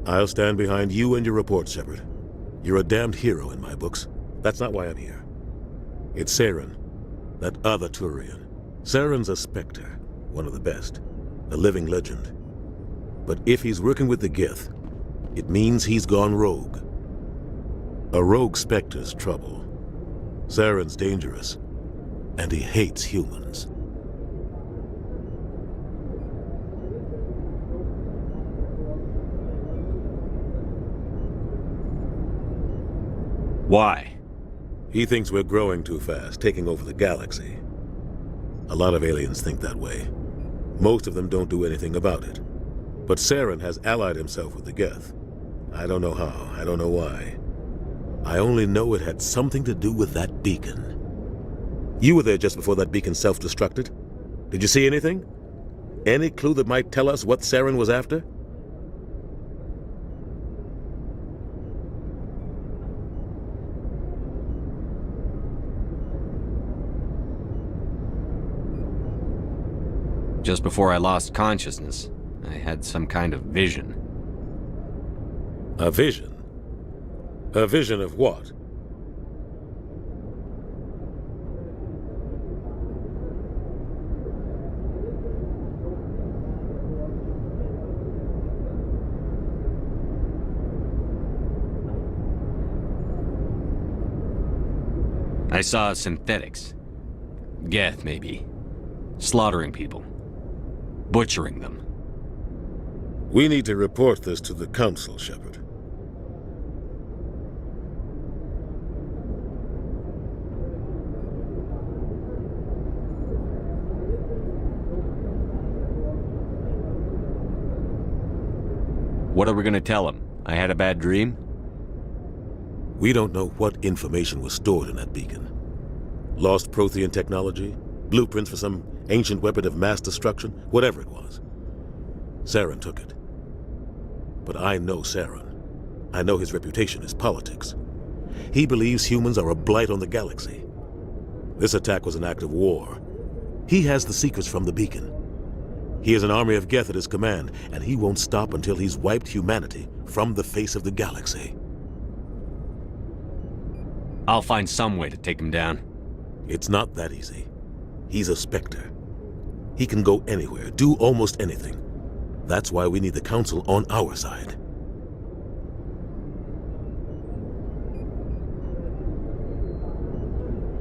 I'll stand behind you and your report, Shepard. You're a damned hero in my books. That's not why I'm here. It's Saren, that other Turian. Saren's a Spectre, one of the best, a living legend. But if he's working with the Geth, it means he's gone rogue. A rogue Spectre's trouble. Saren's dangerous, and he hates humans. Why? He thinks we're growing too fast, taking over the galaxy. A lot of aliens think that way. Most of them don't do anything about it. But Saren has allied himself with the Geth. I don't know how, I don't know why. I only know it had something to do with that beacon. You were there just before that beacon self-destructed. Did you see anything? Any clue that might tell us what Saren was after? Just before I lost consciousness, I had some kind of vision. A vision? A vision of what? I saw synthetics. Geth, maybe. Slaughtering people. Butchering them. We need to report this to the Council, Shepard. What are we gonna tell him? I had a bad dream? We don't know what information was stored in that beacon. Lost Prothean technology? Blueprints for some ancient weapon of mass destruction? Whatever it was. Saren took it. But I know Saren. I know his reputation is politics. He believes humans are a blight on the galaxy. This attack was an act of war. He has the secrets from the beacon. He has an army of Geth at his command, and he won't stop until he's wiped humanity from the face of the galaxy. I'll find some way to take him down. It's not that easy. He's a Spectre. He can go anywhere, do almost anything. That's why we need the Council on our side.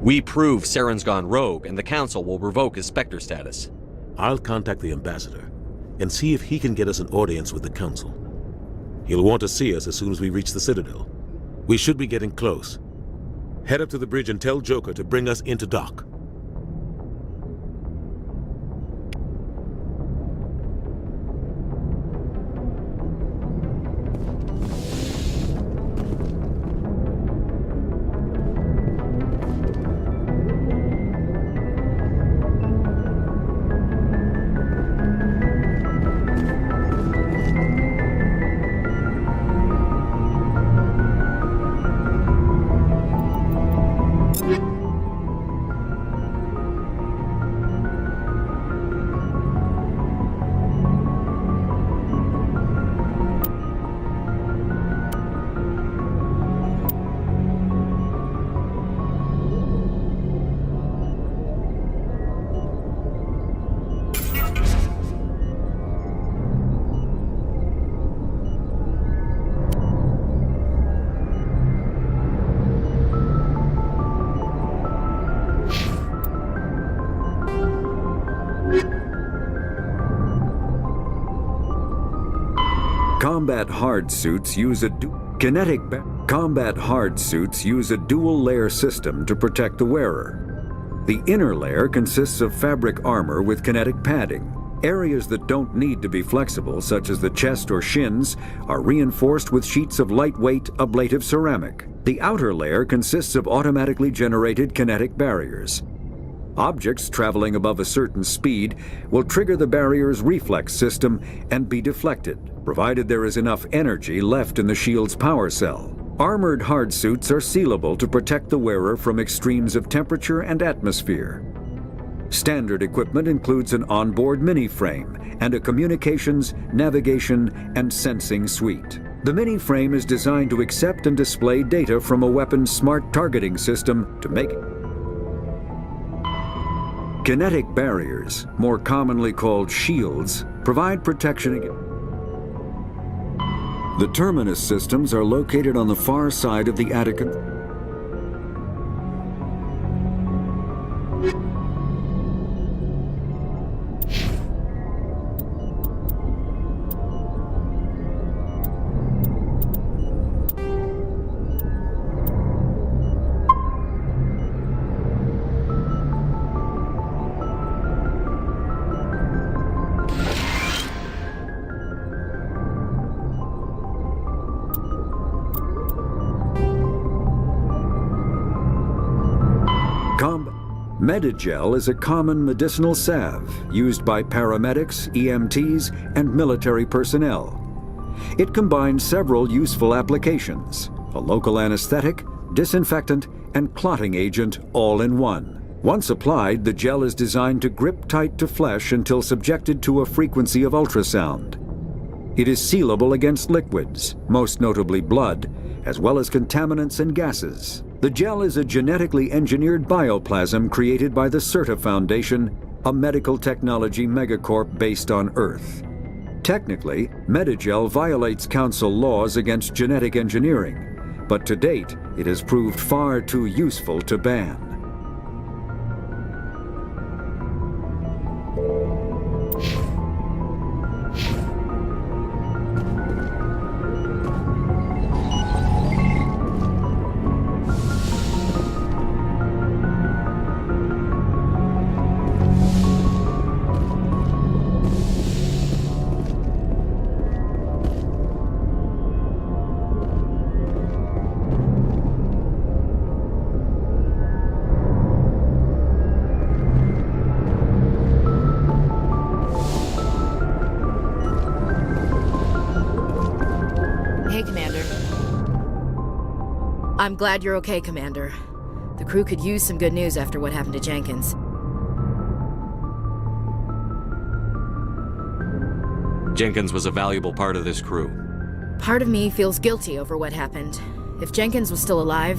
We prove Saren's gone rogue, and the Council will revoke his Spectre status. I'll contact the Ambassador and see if he can get us an audience with the Council. He'll want to see us as soon as we reach the Citadel. We should be getting close. Head up to the bridge and tell Joker to bring us into dock. Combat hard suits use a Combat hard suits use a dual-layer system to protect the wearer. The inner layer consists of fabric armor with kinetic padding. Areas that don't need to be flexible, such as the chest or shins, are reinforced with sheets of lightweight, ablative ceramic. The outer layer consists of automatically generated kinetic barriers. Objects traveling above a certain speed will trigger the barrier's reflex system and be deflected, provided there is enough energy left in the shield's power cell. Armored hard suits are sealable to protect the wearer from extremes of temperature and atmosphere. Standard equipment includes an onboard mini-frame and a communications, navigation, and sensing suite. The mini-frame is designed to accept and display data from a weapon's smart targeting system to make kinetic barriers, more commonly called shields, provide protection against. The terminus systems are located on the far side of the attic. Medigel is a common medicinal salve used by paramedics, EMTs, and military personnel. It combines several useful applications: a local anesthetic, disinfectant, and clotting agent all in one. Once applied, the gel is designed to grip tight to flesh until subjected to a frequency of ultrasound. It is sealable against liquids, most notably blood, as well as contaminants and gases. The gel is a genetically engineered bioplasm created by the CERTA Foundation, a medical technology megacorp based on Earth. Technically, Medigel violates Council laws against genetic engineering, but to date, it has proved far too useful to ban. I'm glad you're okay, Commander. The crew could use some good news after what happened to Jenkins. Jenkins was a valuable part of this crew. Part of me feels guilty over what happened. If Jenkins was still alive,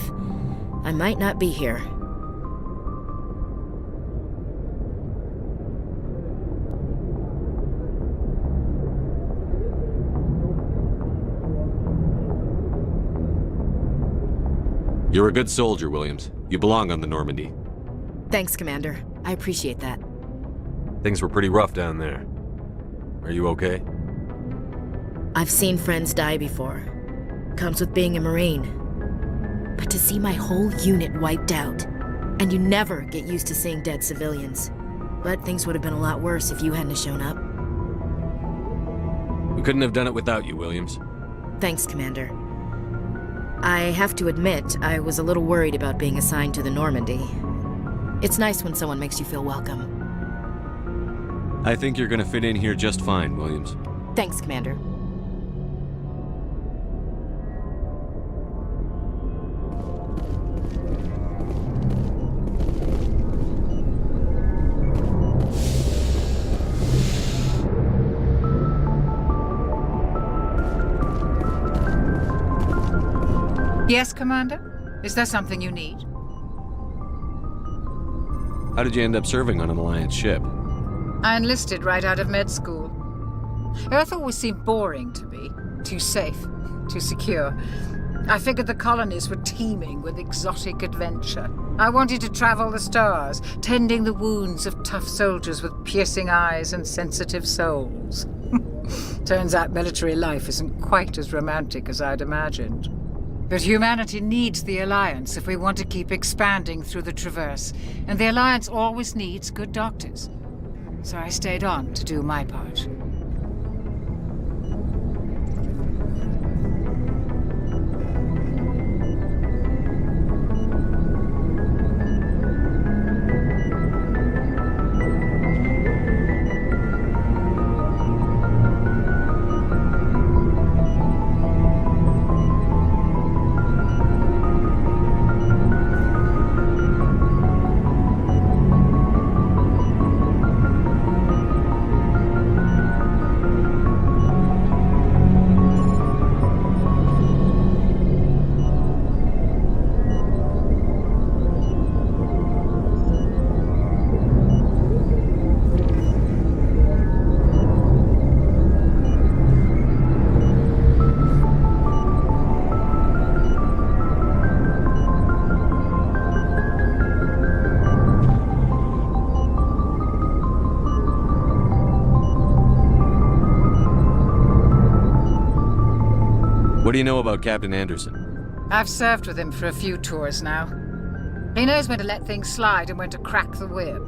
I might not be here. You're a good soldier, Williams. You belong on the Normandy. Thanks, Commander. I appreciate that. Things were pretty rough down there. Are you okay? I've seen friends die before. Comes with being a Marine. But to see my whole unit wiped out, and you never get used to seeing dead civilians. But things would have been a lot worse if you hadn't shown up. We couldn't have done it without you, Williams. Thanks, Commander. I have to admit, I was a little worried about being assigned to the Normandy. It's nice when someone makes you feel welcome. I think you're gonna fit in here just fine, Williams. Thanks, Commander. Yes, Commander? Is there something you need? How did you end up serving on an Alliance ship? I enlisted right out of med school. Earth always seemed boring to me. Too safe, too secure. I figured the colonies were teeming with exotic adventure. I wanted to travel the stars, tending the wounds of tough soldiers with piercing eyes and sensitive souls. Turns out military life isn't quite as romantic as I'd imagined. But humanity needs the Alliance if we want to keep expanding through the Traverse, and the Alliance always needs good doctors. So I stayed on to do my part. What do you know about Captain Anderson? I've served with him for a few tours now. He knows when to let things slide and when to crack the whip.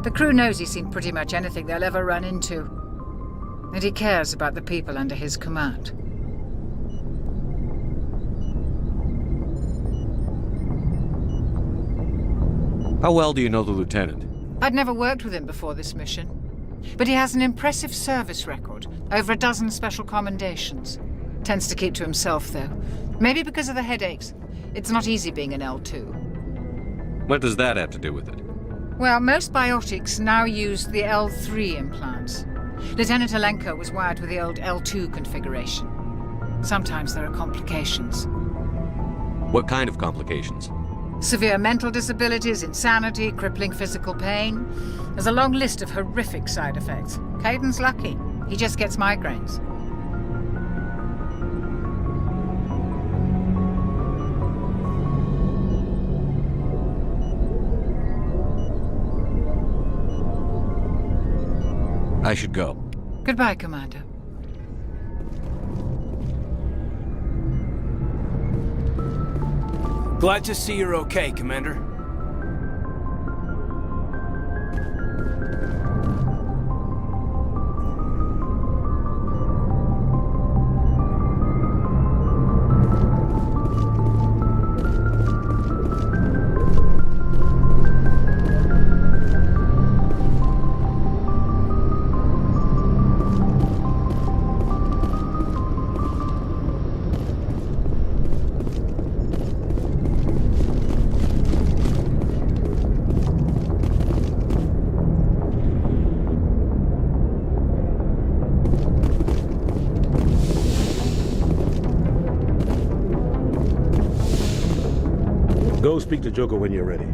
The crew knows he's seen pretty much anything they'll ever run into. And he cares about the people under his command. How well do you know the lieutenant? I'd never worked with him before this mission. But he has an impressive service record, over a dozen special commendations. Tends to keep to himself, though. Maybe because of the headaches. It's not easy being an L2. What does that have to do with it? Well, most biotics now use the L3 implants. Lieutenant Alenko was wired with the old L2 configuration. Sometimes there are complications. What kind of complications? Severe mental disabilities, insanity, crippling physical pain. There's a long list of horrific side effects. Caden's lucky. He just gets migraines. I should go. Goodbye, Commander. Glad to see you're okay, Commander. Go speak to Joker when you're ready.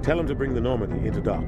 Tell him to bring the Normandy into dock.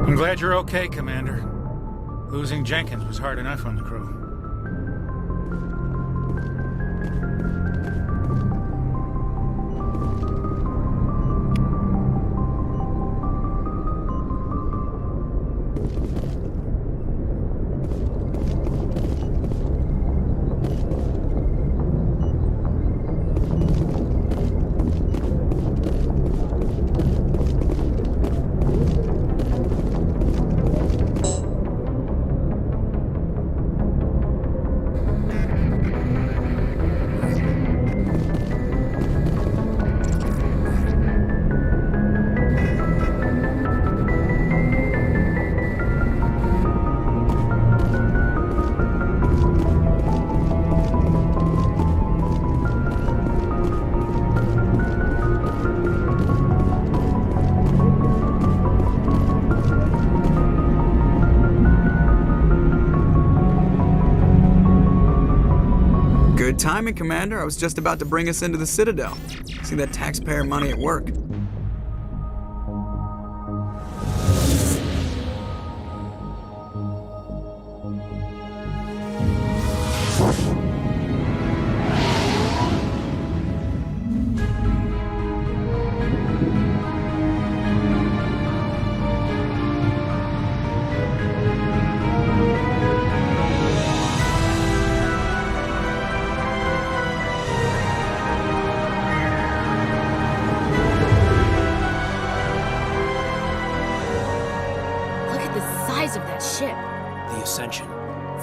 I'm glad you're okay, Commander. Losing Jenkins was hard enough on the crew. timing, Commander. I was just about to bring us into the Citadel. See that taxpayer money at work.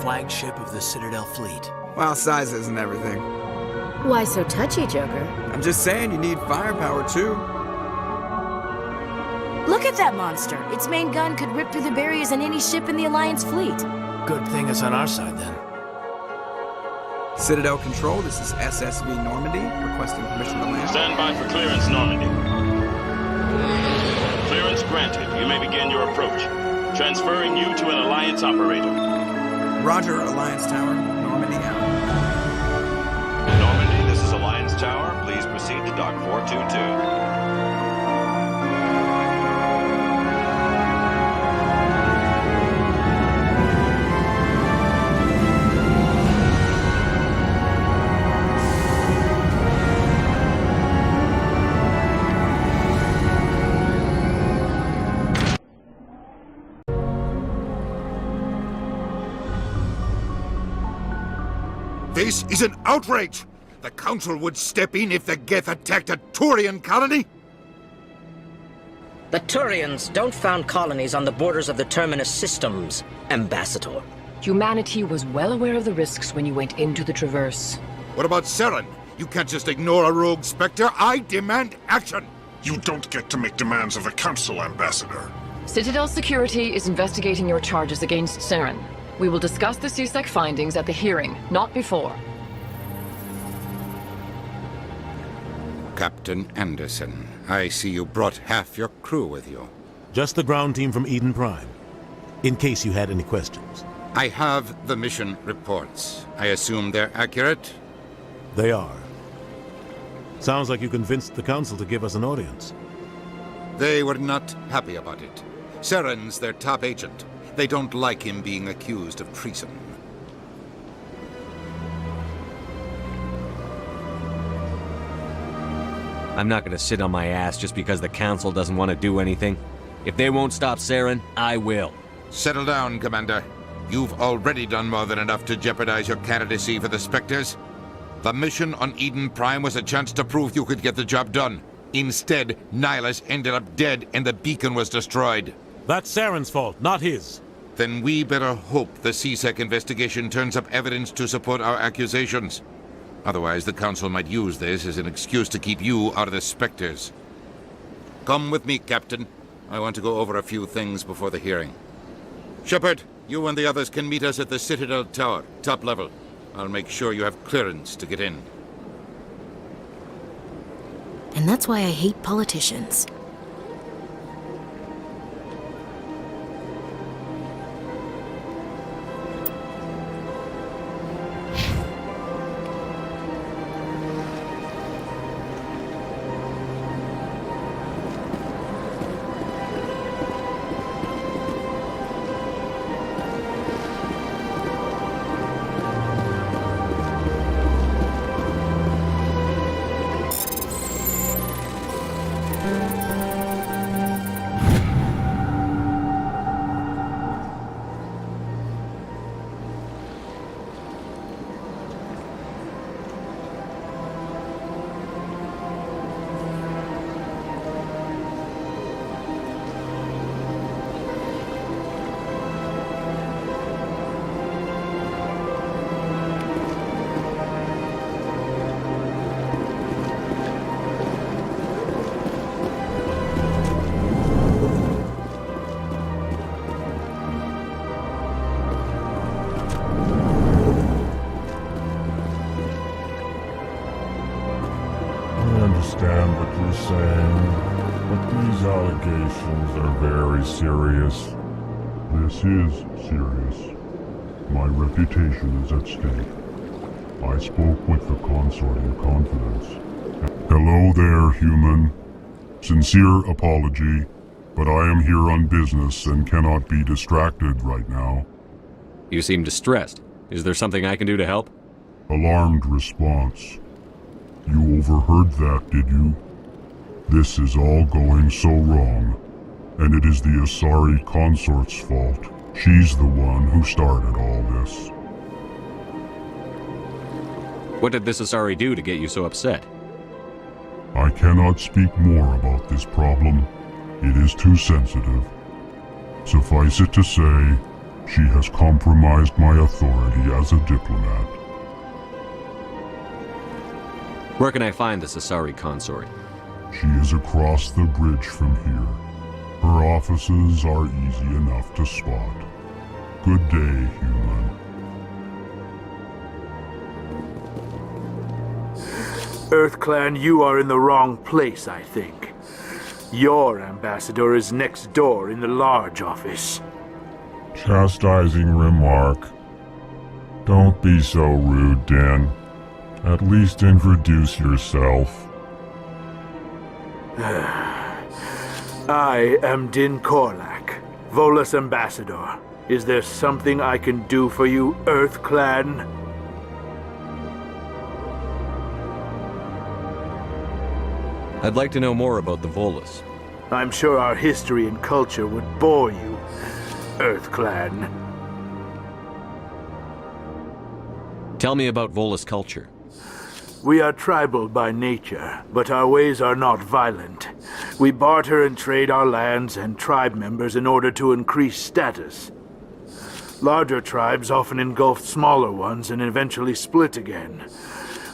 Flagship of the Citadel fleet. Well, size isn't everything. Why so touchy, Joker? I'm just saying you need firepower, too. Look at that monster. Its main gun could rip through the barriers in any ship in the Alliance fleet. Good thing it's on our side, then. Citadel Control, this is SSV Normandy, requesting permission to land. Stand by for clearance, Normandy. Clearance granted. You may begin your approach. Transferring you to an Alliance operator. Roger, Alliance Tower. Normandy out. Normandy, this is Alliance Tower. Please proceed to Dock 422. This is an outrage! The Council would step in if the Geth attacked a Turian colony? The Turians don't found colonies on the borders of the Terminus systems, Ambassador. Humanity was well aware of the risks when you went into the Traverse. What about Saren? You can't just ignore a rogue Spectre. I demand action! You don't get to make demands of the Council, Ambassador. Citadel Security is investigating your charges against Saren. We will discuss the CSEC findings at the hearing, not before. Captain Anderson, I see you brought half your crew with you. Just the ground team from Eden Prime, in case you had any questions. I have the mission reports. I assume they're accurate? They are. Sounds like you convinced the Council to give us an audience. They were not happy about it. Saren's their top agent. They don't like him being accused of treason. I'm not gonna sit on my ass just because the Council doesn't want to do anything. If they won't stop Saren, I will. Settle down, Commander. You've already done more than enough to jeopardize your candidacy for the Spectres. The mission on Eden Prime was a chance to prove you could get the job done. Instead, Nihilus ended up dead and the beacon was destroyed. That's Saren's fault, not his. Then we better hope the CSEC investigation turns up evidence to support our accusations. Otherwise, the Council might use this as an excuse to keep you out of the Spectres. Come with me, Captain. I want to go over a few things before the hearing. Shepard, you and the others can meet us at the Citadel Tower, top level. I'll make sure you have clearance to get in. And that's why I hate politicians. Serious. This is serious. My reputation is at stake. I spoke with the consort in confidence. Hello there, human. Sincere apology, but I am here on business and cannot be distracted right now. You seem distressed. Is there something I can do to help? Alarmed response. You overheard that, did you? This is all going so wrong, and it is the Asari consort's fault. She's the one who started all this. What did this Asari do to get you so upset? I cannot speak more about this problem. It is too sensitive. Suffice it to say, she has compromised my authority as a diplomat. Where can I find this Asari consort? She is across the bridge from here. Her offices are easy enough to spot. Good day, human. EarthClan, you are in the wrong place, I think. Your ambassador is next door in the large office. Chastising remark. Don't be so rude, Din. At least introduce yourself. I am Din Korlak, Volus ambassador. Is there something I can do for you, EarthClan? I'd like to know more about the Volus. I'm sure our history and culture would bore you, EarthClan. Tell me about Volus culture. We are tribal by nature, but our ways are not violent. We barter and trade our lands and tribe members in order to increase status. Larger tribes often engulf smaller ones and eventually split again.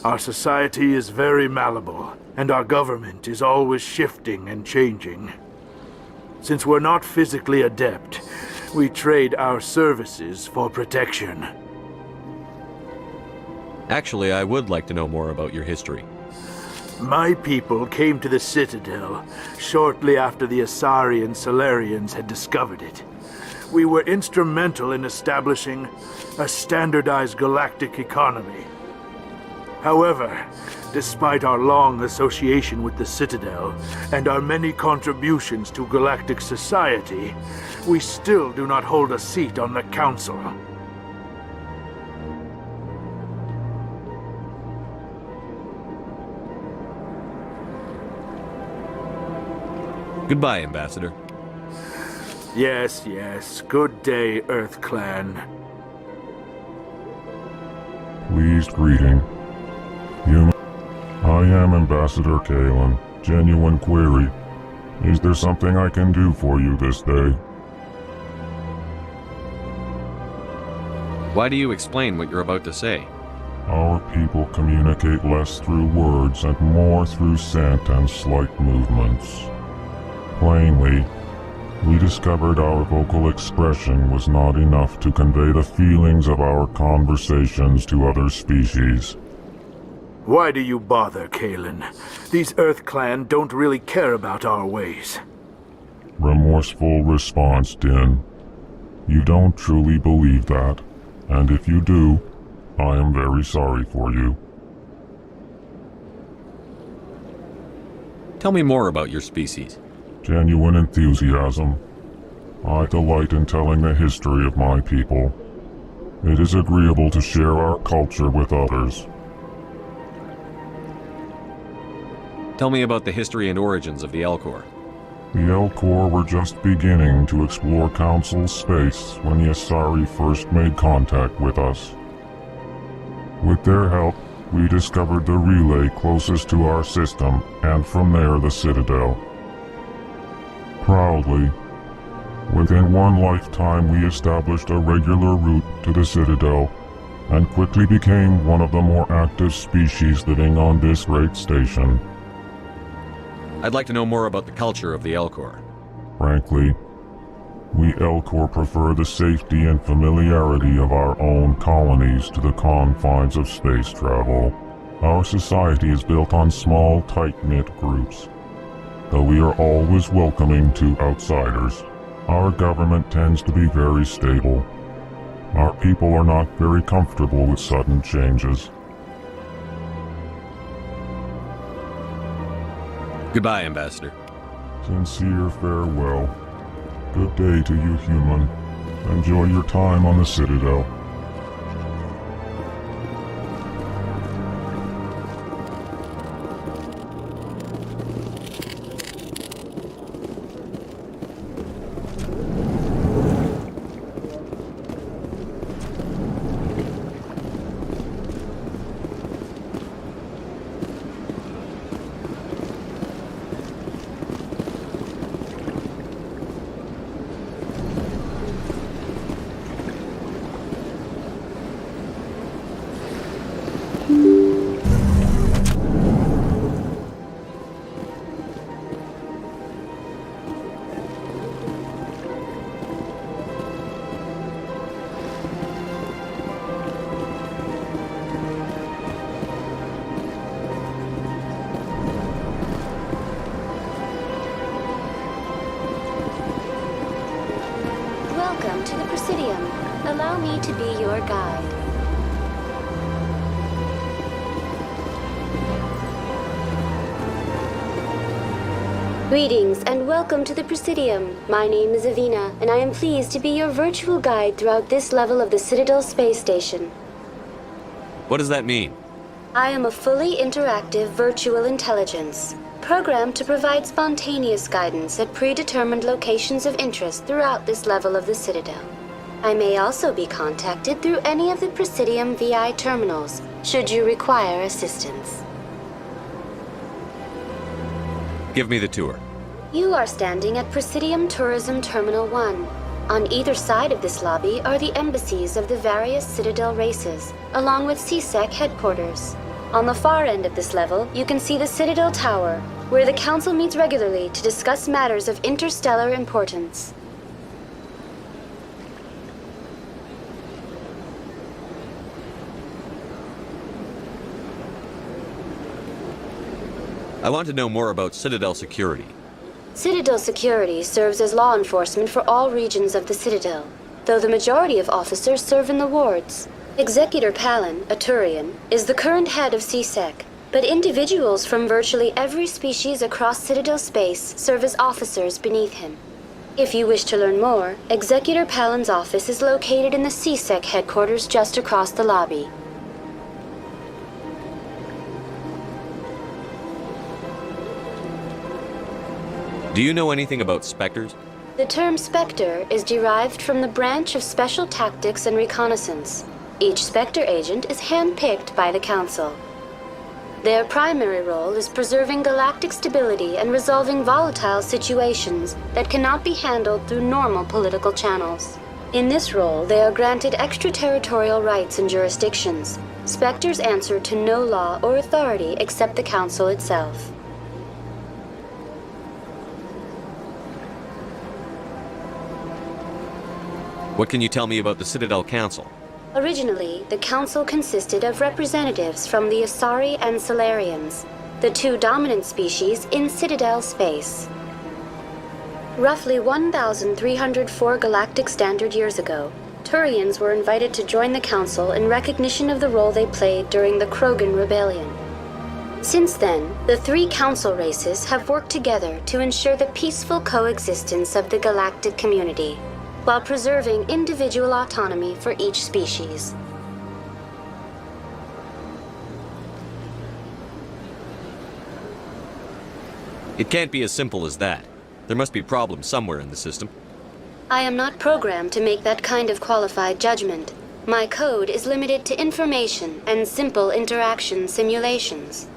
Our society is very malleable, and our government is always shifting and changing. Since we're not physically adept, we trade our services for protection. Actually, I would like to know more about your history. My people came to the Citadel shortly after the Asari and Salarians had discovered it. We were instrumental in establishing a standardized galactic economy. However, despite our long association with the Citadel and our many contributions to galactic society, we still do not hold a seat on the Council. Goodbye, Ambassador. Yes, yes. Good day, EarthClan. Pleased greeting. Human. I am Ambassador Kalen. Genuine query. Is there something I can do for you this day? Why do you explain what you're about to say? Our people communicate less through words and more through scent and slight movements. Plainly, we discovered our vocal expression was not enough to convey the feelings of our conversations to other species. Why do you bother, Kalen? These EarthClan don't really care about our ways. Remorseful response, Din. You don't truly believe that, and if you do, I am very sorry for you. Tell me more about your species. Genuine enthusiasm. I delight in telling the history of my people. It is agreeable to share our culture with others. Tell me about the history and origins of the Elcor. The Elcor were just beginning to explore Council space when the Asari first made contact with us. With their help, we discovered the relay closest to our system, and from there the Citadel. Proudly, within one lifetime we established a regular route to the Citadel, and quickly became one of the more active species living on this great station. I'd like to know more about the culture of the Elcor. Frankly, we Elcor prefer the safety and familiarity of our own colonies to the confines of space travel. Our society is built on small, tight-knit groups. Though we are always welcoming to outsiders, our government tends to be very stable. Our people are not very comfortable with sudden changes. Goodbye, Ambassador. Sincere farewell. Good day to you, human. Enjoy your time on the Citadel. Welcome to the Presidium. Allow me to be your guide. Greetings and welcome to the Presidium. My name is Avina, and I am pleased to be your virtual guide throughout this level of the Citadel Space Station. What does that mean? I am a fully interactive virtual intelligence, programmed to provide spontaneous guidance at predetermined locations of interest throughout this level of the Citadel. I may also be contacted through any of the Presidium VI terminals, should you require assistance. Give me the tour. You are standing at Presidium Tourism Terminal 1. On either side of this lobby are the embassies of the various Citadel races, along with CSEC headquarters. On the far end of this level, you can see the Citadel Tower, where the Council meets regularly to discuss matters of interstellar importance. I want to know more about Citadel security. Citadel security serves as law enforcement for all regions of the Citadel, though the majority of officers serve in the wards. Executor Palin, a Turian, is the current head of CSEC, but individuals from virtually every species across Citadel space serve as officers beneath him. If you wish to learn more, Executor Palin's office is located in the CSEC headquarters just across the lobby. Do you know anything about Spectres? The term Spectre is derived from the branch of Special Tactics and Reconnaissance. Each Spectre agent is handpicked by the Council. Their primary role is preserving galactic stability and resolving volatile situations that cannot be handled through normal political channels. In this role, they are granted extraterritorial rights and jurisdictions. Spectres answer to no law or authority except the Council itself. What can you tell me about the Citadel Council? Originally, the Council consisted of representatives from the Asari and Solarians, the two dominant species in Citadel space. Roughly 1,304 galactic standard years ago, Turians were invited to join the Council in recognition of the role they played during the Krogan Rebellion. Since then, the three Council races have worked together to ensure the peaceful coexistence of the galactic community, while preserving individual autonomy for each species. It can't be as simple as that. There must be problems somewhere in the system. I am not programmed to make that kind of qualified judgment. My code is limited to information and simple interaction simulations.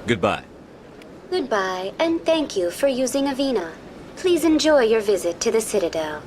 Goodbye. Goodbye, and thank you for using Avina. Please enjoy your visit to the Citadel.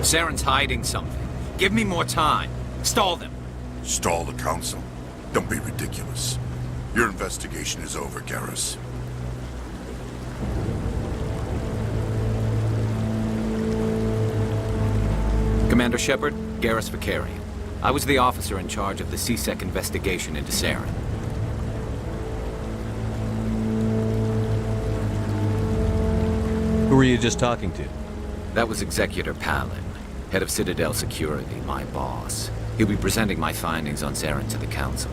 Saren's hiding something. Give me more time. Stall them. Stall the Council? Don't be ridiculous. Your investigation is over, Garrus. Commander Shepard, Garrus Vakarian. I was the officer in charge of the C-Sec investigation into Saren. Who were you just talking to? That was Executor Palin, head of Citadel Security, my boss. He'll be presenting my findings on Saren to the Council.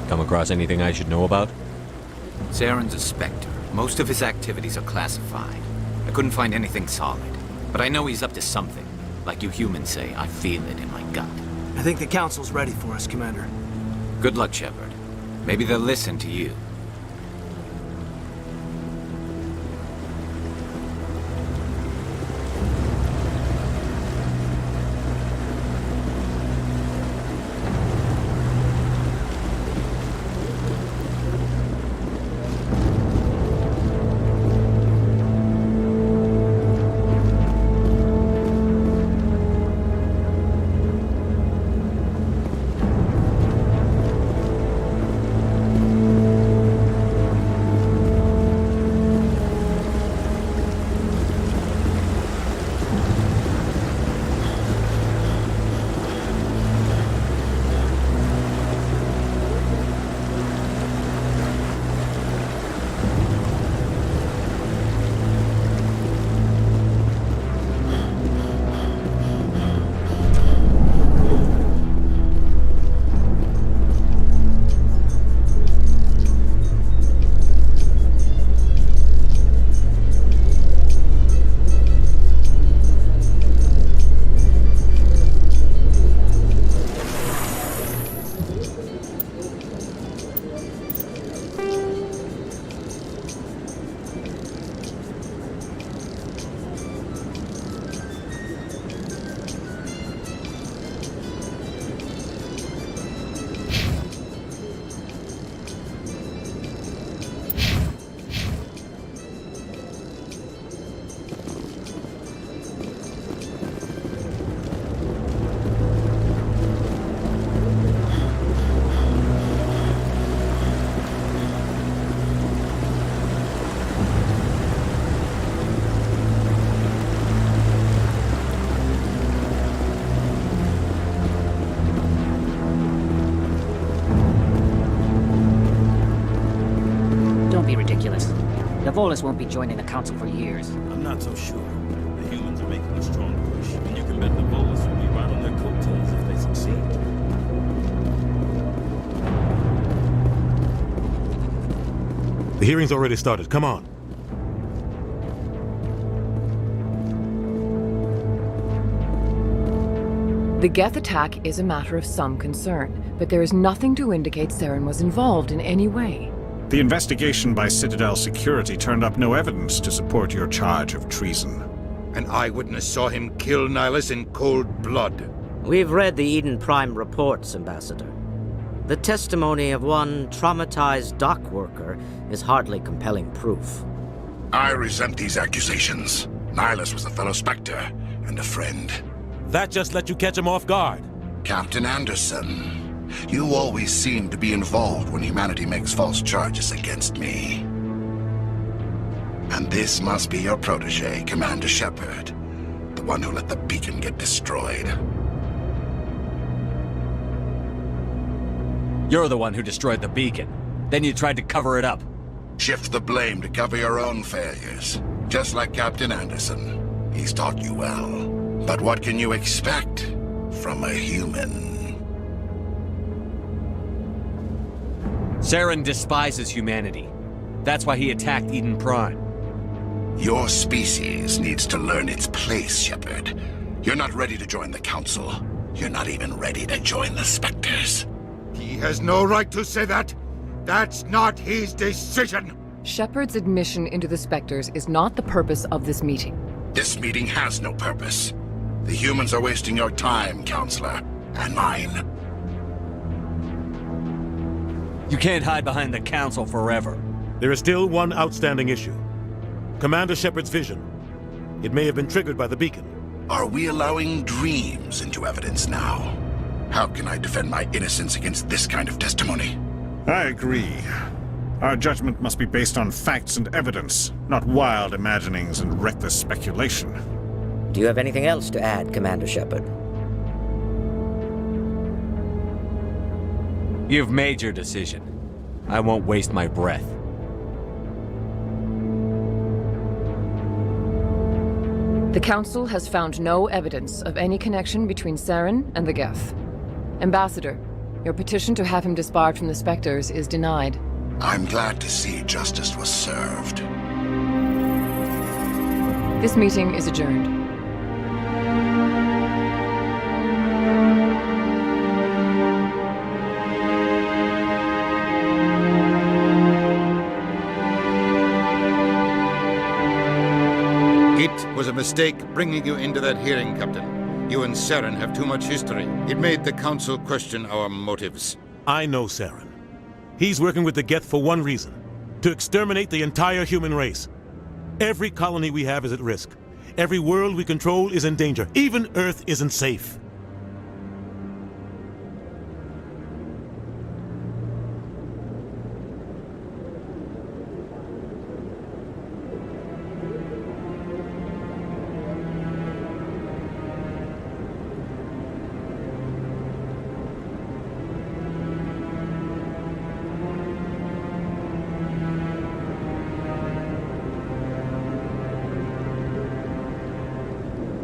Come across anything I should know about? Saren's a Spectre. Most of his activities are classified. I couldn't find anything solid, but I know he's up to something. Like you humans say, I feel it in my gut. I think the Council's ready for us, Commander. Good luck, Shepard. Maybe they'll listen to you. The Volus won't be joining the Council for years. I'm not so sure. The humans are making a strong push, and you can bet the Volus will be right on their coattails if they succeed. The hearing's already started. Come on. The Geth attack is a matter of some concern, but there is nothing to indicate Saren was involved in any way. The investigation by Citadel Security turned up no evidence to support your charge of treason. An eyewitness saw him kill Nihilus in cold blood. We've read the Eden Prime reports, Ambassador. The testimony of one traumatized dock worker is hardly compelling proof. I resent these accusations. Nihilus was a fellow Spectre and a friend. That just let you catch him off guard. Captain Anderson, you always seem to be involved when humanity makes false charges against me. And this must be your protege, Commander Shepard, the one who let the beacon get destroyed. You're the one who destroyed the beacon. Then you tried to cover it up. Shift the blame to cover your own failures. Just like Captain Anderson. He's taught you well. But what can you expect from a human? Saren despises humanity. That's why he attacked Eden Prime. Your species needs to learn its place, Shepard. You're not ready to join the Council. You're not even ready to join the Spectres. He has no right to say that. That's not his decision. Shepard's admission into the Spectres is not the purpose of this meeting. This meeting has no purpose. The humans are wasting your time, Counselor, and mine. You can't hide behind the Council forever. There is still one outstanding issue. Commander Shepard's vision. It may have been triggered by the beacon. Are we allowing dreams into evidence now? How can I defend my innocence against this kind of testimony? I agree. Our judgment must be based on facts and evidence, not wild imaginings and reckless speculation. Do you have anything else to add, Commander Shepard? You've made your decision. I won't waste my breath. The Council has found no evidence of any connection between Saren and the Geth. Ambassador, your petition to have him disbarred from the Spectres is denied. I'm glad to see justice was served. This meeting is adjourned. It was a mistake bringing you into that hearing, Captain. You and Saren have too much history. It made the Council question our motives. I know Saren. He's working with the Geth for one reason: to exterminate the entire human race. Every colony we have is at risk. Every world we control is in danger. Even Earth isn't safe.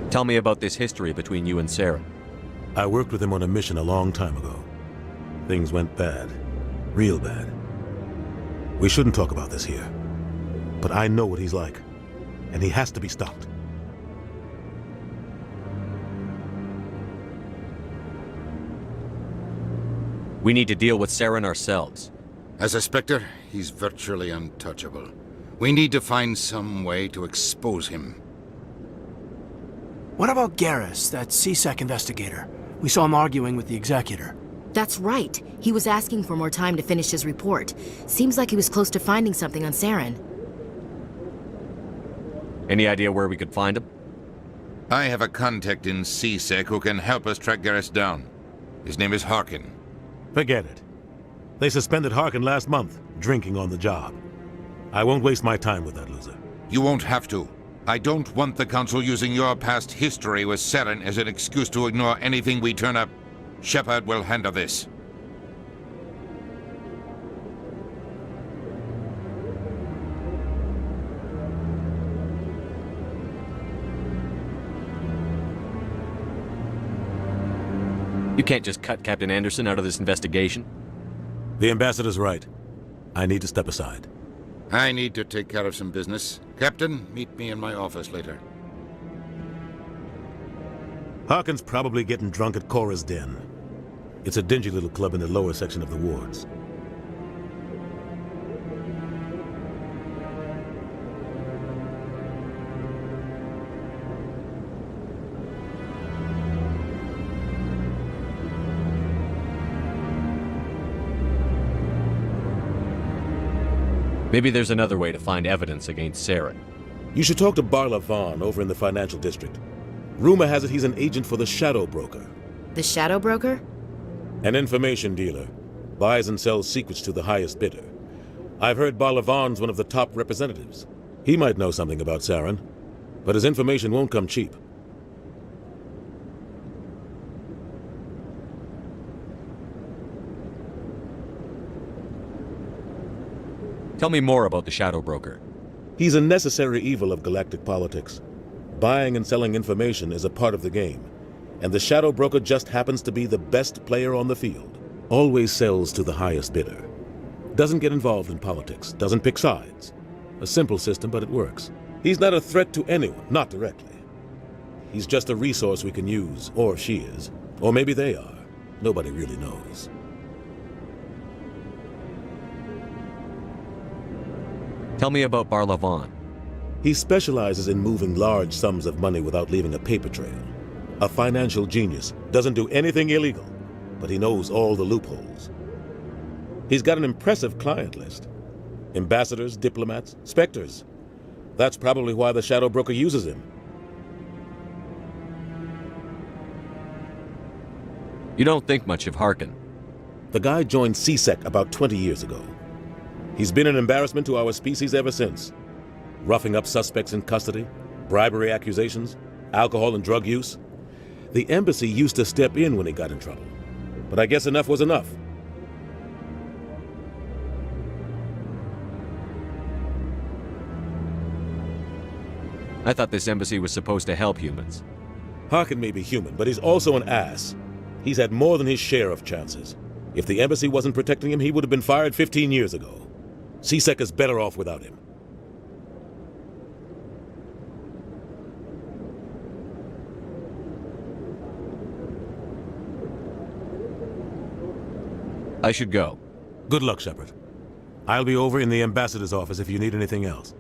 Tell me about this history between you and Saren. I worked with him on a mission a long time ago. Things went bad. Real bad. We shouldn't talk about this here. But I know what he's like. And he has to be stopped. We need to deal with Saren ourselves. As a Spectre, he's virtually untouchable. We need to find some way to expose him. What about Garrus, that C-Sec investigator? We saw him arguing with the Executor. That's right. He was asking for more time to finish his report. Seems like he was close to finding something on Saren. Any idea where we could find him? I have a contact in C-Sec who can help us track Garrus down. His name is Harkin. Forget it. They suspended Harkin last month, drinking on the job. I won't waste my time with that loser. You won't have to. I don't want the Council using your past history with Saren as an excuse to ignore anything we turn up. Shepard will handle this. You can't just cut Captain Anderson out of this investigation. The Ambassador's right. I need to step aside. I need to take care of some business. Captain, meet me in my office later. Harkin's probably getting drunk at Cora's Den. It's a dingy little club in the lower section of the wards. Maybe there's another way to find evidence against Saren. You should talk to Barla Vaughn over in the financial district. Rumor has it he's an agent for the Shadow Broker. The Shadow Broker? An information dealer. Buys and sells secrets to the highest bidder. I've heard Barla Vaughn's one of the top representatives. He might know something about Saren, but his information won't come cheap. Tell me more about the Shadow Broker. He's a necessary evil of galactic politics. Buying and selling information is a part of the game, and the Shadow Broker just happens to be the best player on the field. Always sells to the highest bidder. Doesn't get involved in politics, doesn't pick sides. A simple system, but it works. He's not a threat to anyone, not directly. He's just a resource we can use, or she is. Or maybe they are. Nobody really knows. Tell me about Barla Vaughn. He specializes in moving large sums of money without leaving a paper trail. A financial genius, doesn't do anything illegal, but he knows all the loopholes. He's got an impressive client list. Ambassadors, diplomats, specters. That's probably why the Shadow Broker uses him. You don't think much of Harkin. The guy joined CSEC about 20 years ago. He's been an embarrassment to our species ever since. Roughing up suspects in custody, bribery accusations, alcohol and drug use. The embassy used to step in when he got in trouble. But I guess enough was enough. I thought this embassy was supposed to help humans. Harkin may be human, but he's also an ass. He's had more than his share of chances. If the embassy wasn't protecting him, he would have been fired 15 years ago. CSEC is better off without him. I should go. Good luck, Shepard. I'll be over in the ambassador's office if you need anything else.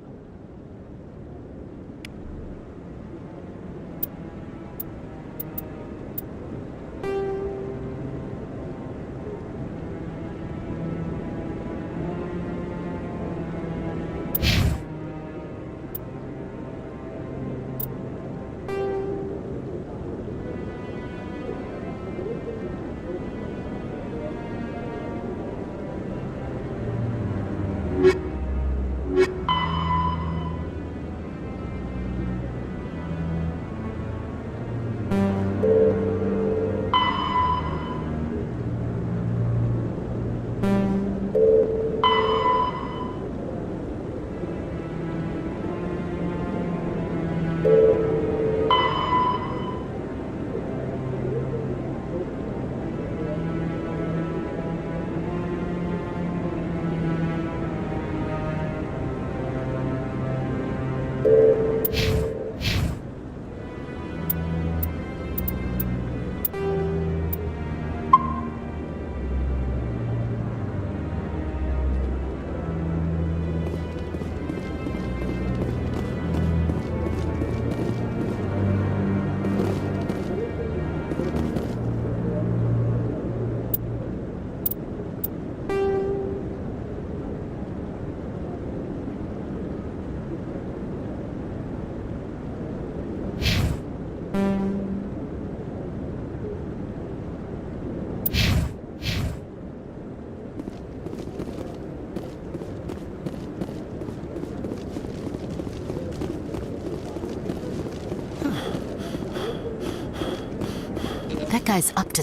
That guy's up to...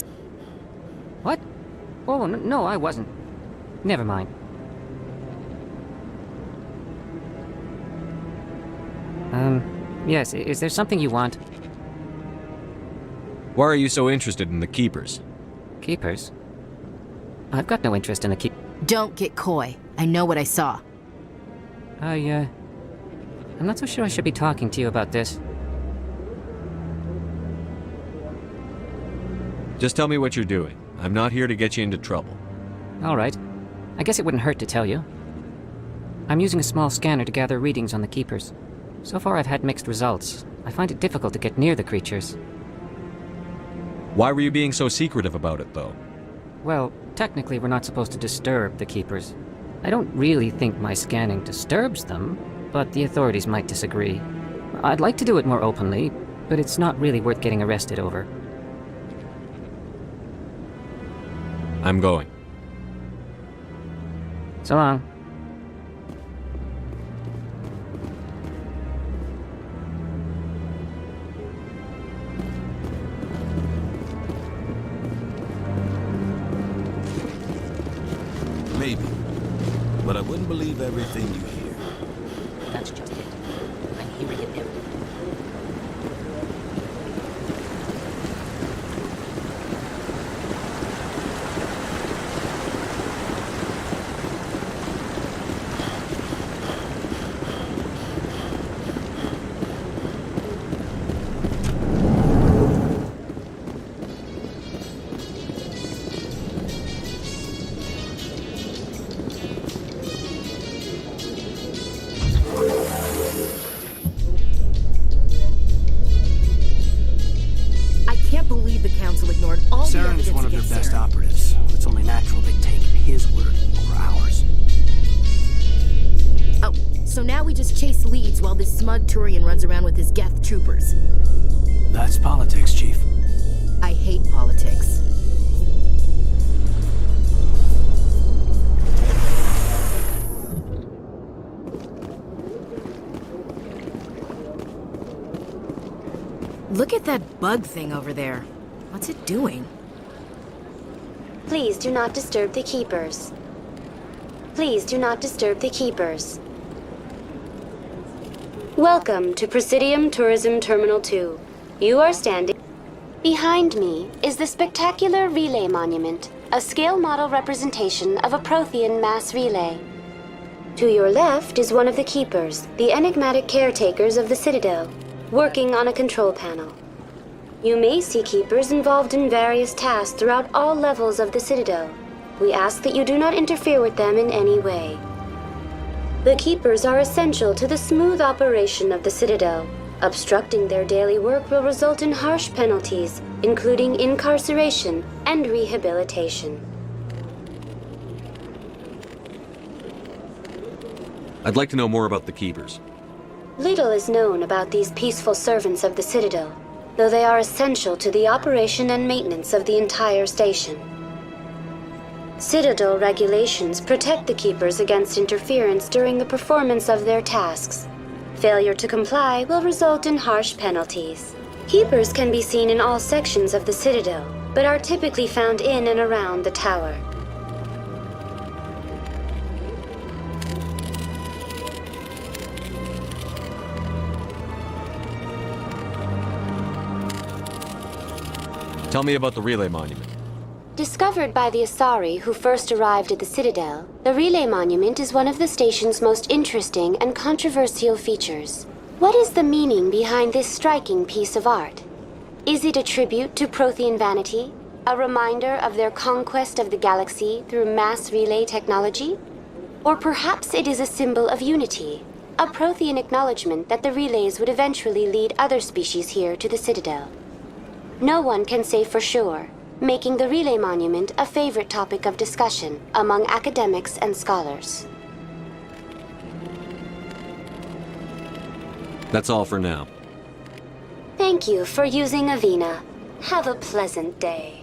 What? Oh, no, I wasn't. Never mind. Yes, is there something you want? Why are you so interested in the Keepers? Keepers? I've got no interest in the Don't get coy. I know what I saw. I'm not so sure I should be talking to you about this. Just tell me what you're doing. I'm not here to get you into trouble. All right. I guess it wouldn't hurt to tell you. I'm using a small scanner to gather readings on the Keepers. So far I've had mixed results. I find it difficult to get near the creatures. Why were you being so secretive about it, though? Well, technically we're not supposed to disturb the Keepers. I don't really think my scanning disturbs them, but the authorities might disagree. I'd like to do it more openly, but it's not really worth getting arrested over. I'm going. So long. Maybe. But I wouldn't believe everything you hear. That's just it. I'm hearing it everywhere. Saren's one of their best operatives. It's only natural they'd take his word over ours. Oh, so now we just chase leads while this smug Turian runs around with his Geth troopers. That's politics, Chief. I hate politics. Look at that bug thing over there. What's it doing? Please do not disturb the Keepers. Please do not disturb the Keepers. Welcome to Presidium Tourism Terminal 2. You are standing... Behind me is the spectacular Relay Monument, a scale model representation of a Prothean mass relay. To your left is one of the Keepers, the enigmatic caretakers of the Citadel, working on a control panel. You may see Keepers involved in various tasks throughout all levels of the Citadel. We ask that you do not interfere with them in any way. The Keepers are essential to the smooth operation of the Citadel. Obstructing their daily work will result in harsh penalties, including incarceration and rehabilitation. I'd like to know more about the Keepers. Little is known about these peaceful servants of the Citadel, though they are essential to the operation and maintenance of the entire station. Citadel regulations protect the Keepers against interference during the performance of their tasks. Failure to comply will result in harsh penalties. Keepers can be seen in all sections of the Citadel, but are typically found in and around the tower. Tell me about the Relay Monument. Discovered by the Asari who first arrived at the Citadel, the Relay Monument is one of the station's most interesting and controversial features. What is the meaning behind this striking piece of art? Is it a tribute to Prothean vanity? A reminder of their conquest of the galaxy through mass relay technology? Or perhaps it is a symbol of unity, a Prothean acknowledgement that the relays would eventually lead other species here to the Citadel. No one can say for sure, making the Relay Monument a favorite topic of discussion among academics and scholars. That's all for now. Thank you for using Avina. Have a pleasant day.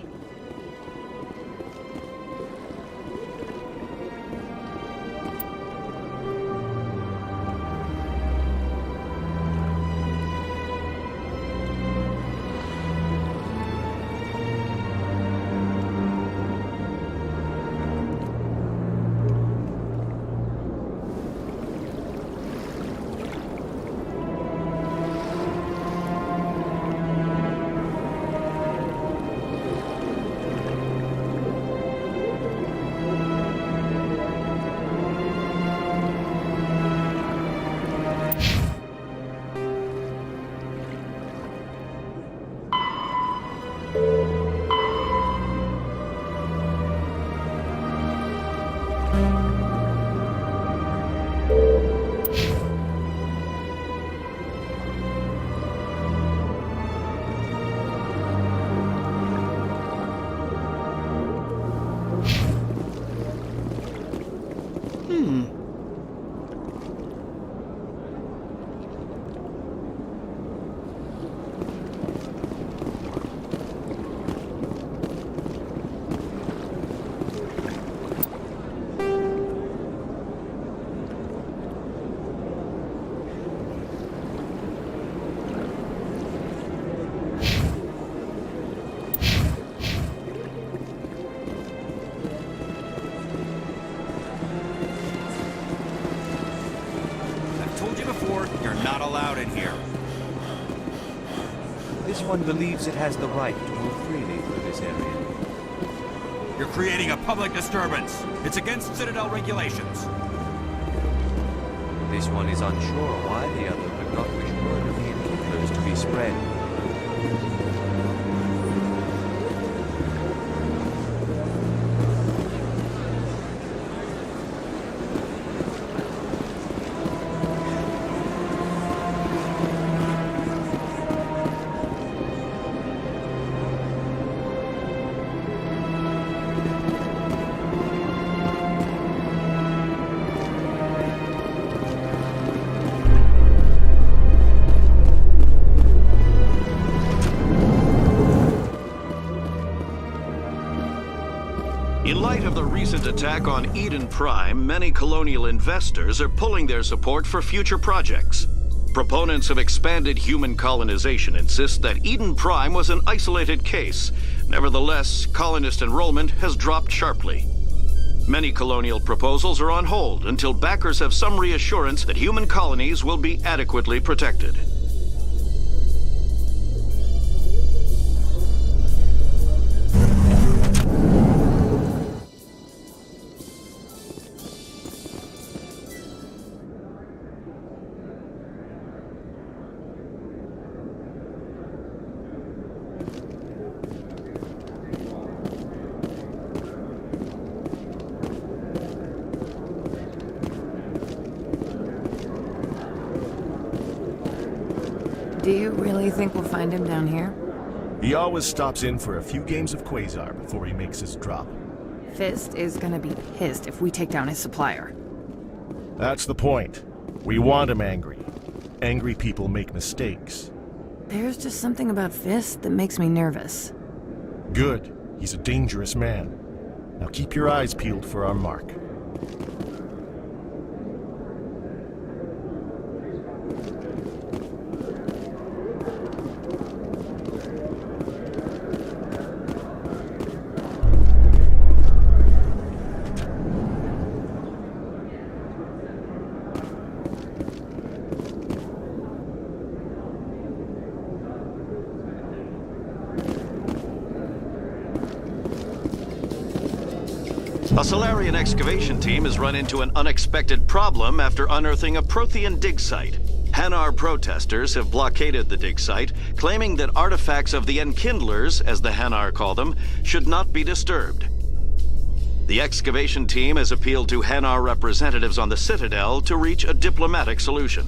This one believes it has the right to move freely through this area. You're creating a public disturbance. It's against Citadel regulations. This one is unsure why the other would not wish word of the innkeepers to be spread. In light of the recent attack on Eden Prime, many colonial investors are pulling their support for future projects. Proponents of expanded human colonization insist that Eden Prime was an isolated case. Nevertheless, colonist enrollment has dropped sharply. Many colonial proposals are on hold until backers have some reassurance that human colonies will be adequately protected. Do you really think we'll find him down here? He always stops in for a few games of Quasar before he makes his drop. Fist is gonna be pissed if we take down his supplier. That's the point. We want him angry. Angry people make mistakes. There's just something about Fist that makes me nervous. Good. He's a dangerous man. Now keep your eyes peeled for our mark. A Solarian excavation team has run into an unexpected problem after unearthing a Prothean dig site. Hanar protesters have blockaded the dig site, claiming that artifacts of the Enkindlers, as the Hanar call them, should not be disturbed. The excavation team has appealed to Hanar representatives on the Citadel to reach a diplomatic solution.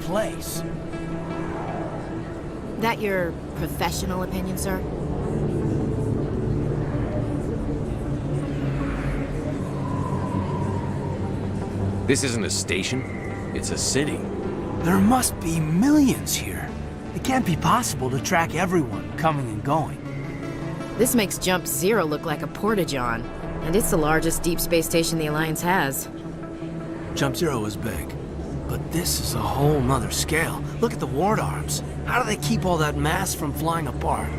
Place. That your professional opinion, sir? This isn't a station. It's a city. There must be millions here. It can't be possible to track everyone coming and going. This makes Jump Zero look like a porta-john, and it's the largest deep space station the Alliance has. Jump Zero is big, but this is a whole nother scale. Look at the ward arms. How do they keep all that mass from flying apart?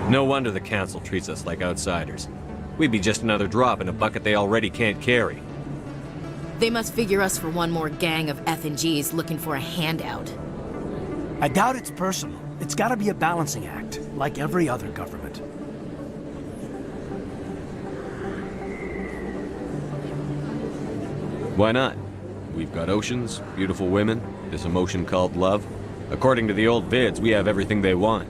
No wonder the Council treats us like outsiders. We'd be just another drop in a bucket they already can't carry. They must figure us for one more gang of F&Gs looking for a handout. I doubt it's personal. It's gotta be a balancing act, like every other government. Why not? We've got oceans, beautiful women, this emotion called love. According to the old vids, we have everything they want.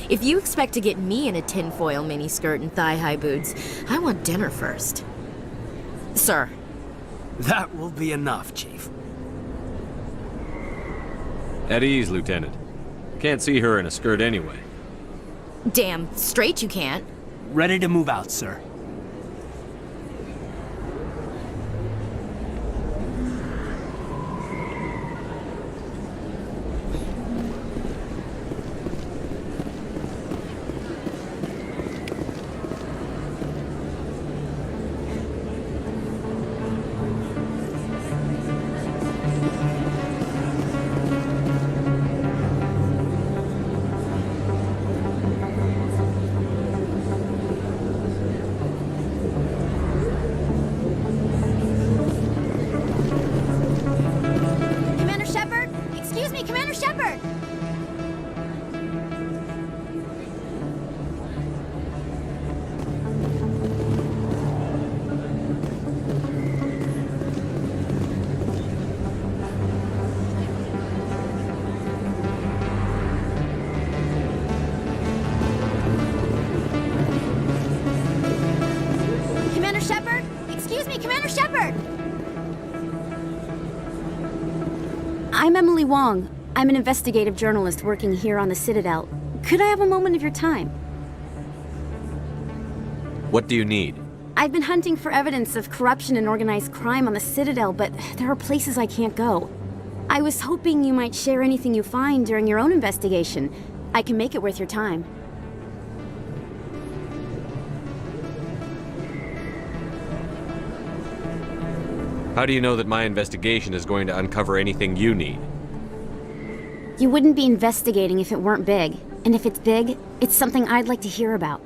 If you expect to get me in a tinfoil miniskirt and thigh-high boots, I want dinner first. Sir. That will be enough, Chief. At ease, Lieutenant. Can't see her in a skirt anyway. Damn straight you can't. Ready to move out, sir. Emily Wong. I'm an investigative journalist working here on the Citadel. Could I have a moment of your time? What do you need? I've been hunting for evidence of corruption and organized crime on the Citadel, but there are places I can't go. I was hoping you might share anything you find during your own investigation. I can make it worth your time. How do you know that my investigation is going to uncover anything you need? You wouldn't be investigating if it weren't big. And if it's big, it's something I'd like to hear about.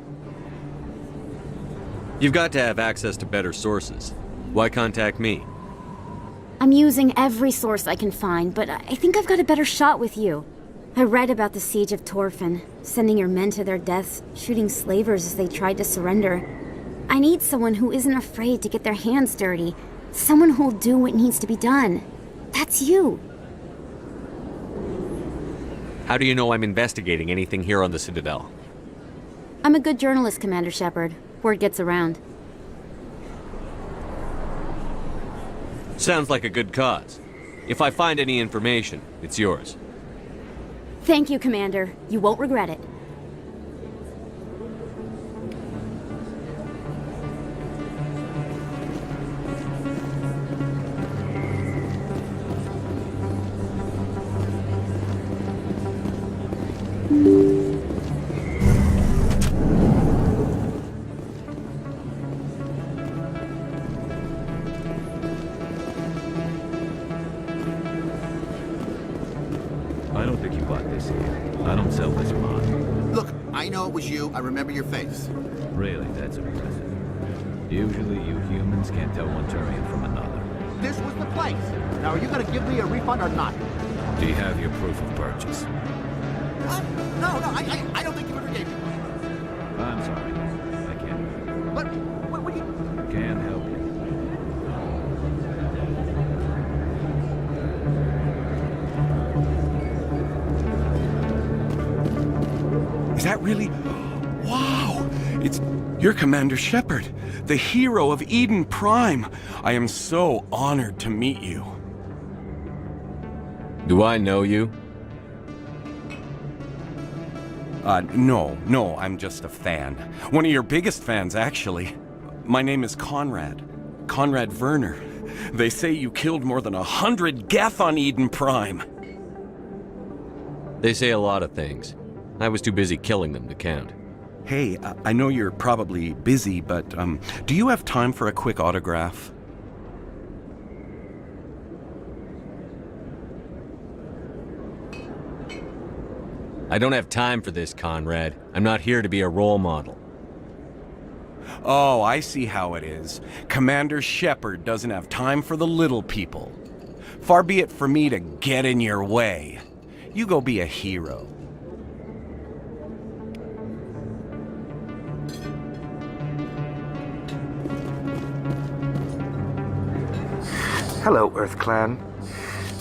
You've got to have access to better sources. Why contact me? I'm using every source I can find, but I think I've got a better shot with you. I read about the siege of Torfin, sending your men to their deaths, shooting slavers as they tried to surrender. I need someone who isn't afraid to get their hands dirty. Someone who'll do what needs to be done. That's you. How do you know I'm investigating anything here on the Citadel? I'm a good journalist, Commander Shepard. Word gets around. Sounds like a good cause. If I find any information, it's yours. Thank you, Commander. You won't regret it. I don't think you bought this here. I don't sell this mod. Look, I know it was you. I remember your face. Really, that's impressive. Usually you humans can't tell one Turian from another. This was the place. Now, are you going to give me a refund or not? Do you have your proof of purchase? What? No, I don't think you ever gave me one. I'm sorry. I can't. What do you... Can't help you. Is that really? Wow! You're Commander Shepard, the hero of Eden Prime. I am so honored to meet you. Do I know you? No, I'm just a fan. One of your biggest fans, actually. My name is Conrad. Conrad Werner. They say you killed more than 100 Geth on Eden Prime. They say a lot of things. I was too busy killing them to count. Hey, I know you're probably busy, but do you have time for a quick autograph? I don't have time for this, Conrad. I'm not here to be a role model. Oh, I see how it is. Commander Shepard doesn't have time for the little people. Far be it for me to get in your way. You go be a hero. Hello, Earth Clan.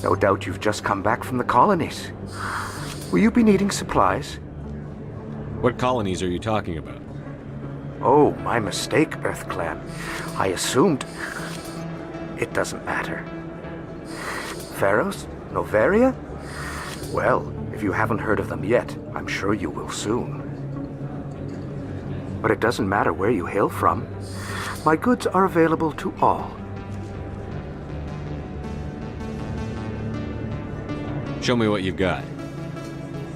No doubt you've just come back from the colonies. Will you be needing supplies? What colonies are you talking about? Oh, my mistake, Earth Clan. I assumed... It doesn't matter. Pharaohs? Noveria? Well, if you haven't heard of them yet, I'm sure you will soon. But it doesn't matter where you hail from. My goods are available to all. Show me what you've got.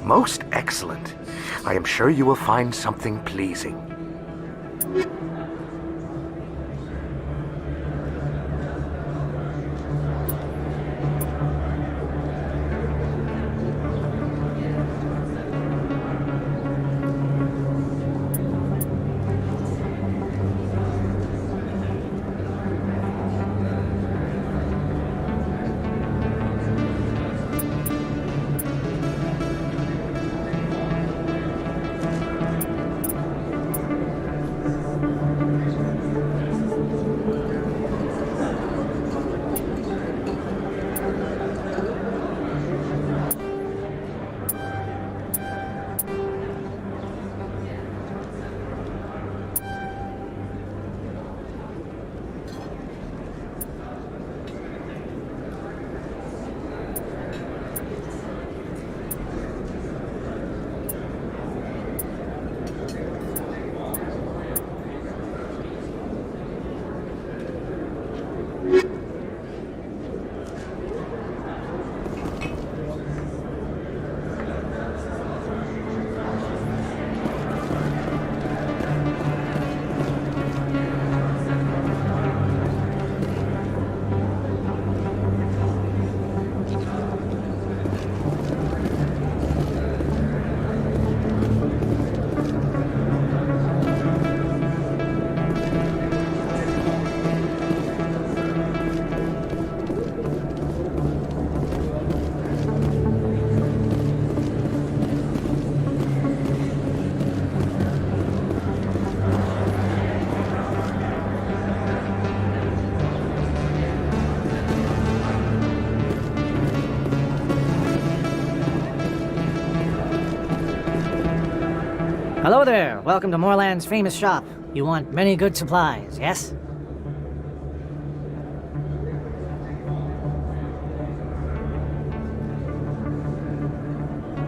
Most excellent. I am sure you will find something pleasing. Hello there. Welcome to Moorland's famous shop. You want many good supplies, yes?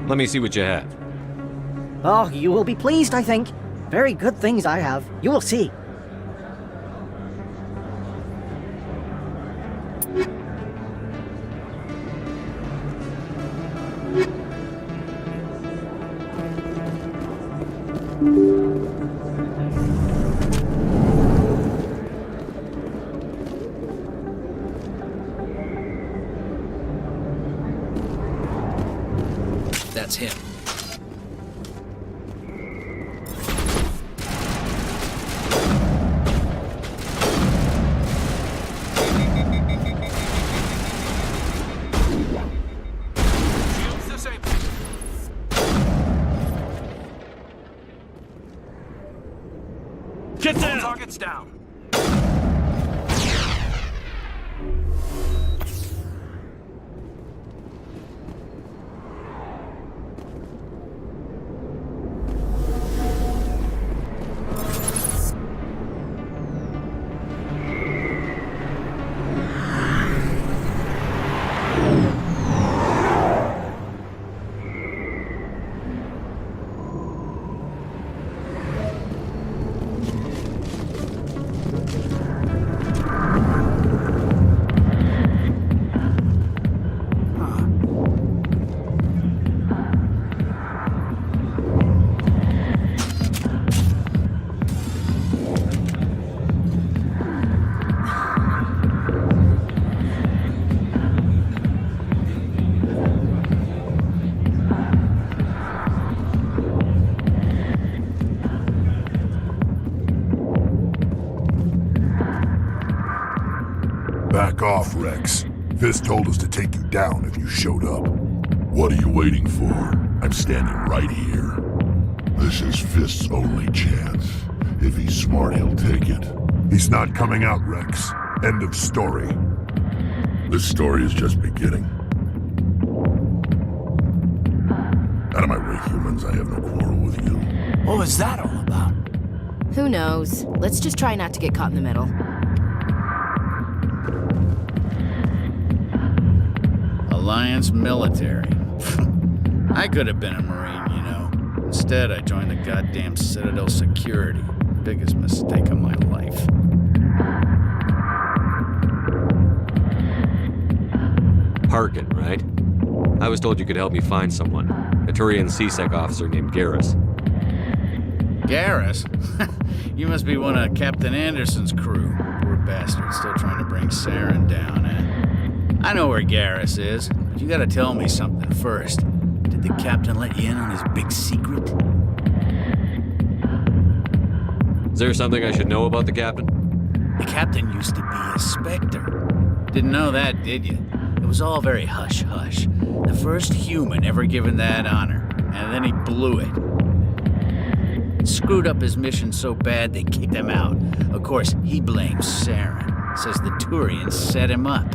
Let me see what you have. Oh, you will be pleased, I think. Very good things I have. You will see. That's him. Get down! All targets down. Back off, Rex. Fist told us to take you down if you showed up. What are you waiting for? I'm standing right here. This is Fist's only chance. If he's smart, he'll take it. He's not coming out, Rex. End of story. This story is just beginning. Out of my way, humans. I have no quarrel with you. What was that all about? Who knows? Let's just try not to get caught in the middle. Alliance military. I could have been a Marine, you know. Instead, I joined the goddamn Citadel security. Biggest mistake of my life. Harkin, right? I was told you could help me find someone. A Turian C-Sec officer named Garrus. Garrus? You must be one of Captain Anderson's crew. Poor bastard, still trying to bring Saren down, eh? I know where Garrus is, but you gotta tell me something first. Did the captain let you in on his big secret? Is there something I should know about the captain? The captain used to be a Spectre. Didn't know that, did you? It was all very hush-hush. The first human ever given that honor, and then he blew it. Screwed up his mission so bad they kicked him out. Of course, he blames Saren. Says the Turians set him up.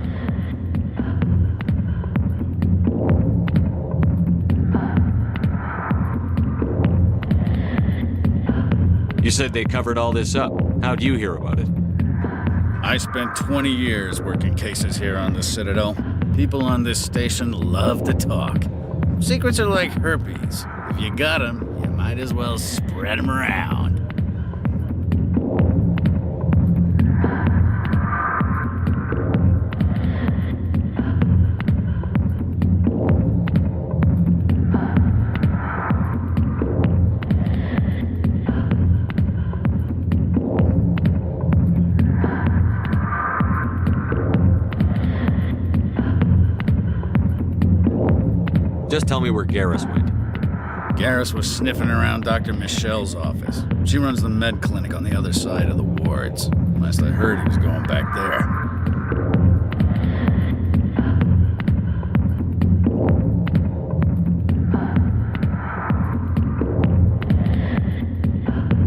You said they covered all this up. How'd you hear about it? I spent 20 years working cases here on the Citadel. People on this station love to talk. Secrets are like herpes. If you got them, you might as well spread them around. Just tell me where Garrus went. Garrus was sniffing around Dr. Michelle's office. She runs the med clinic on the other side of the wards. Last I heard, he was going back there.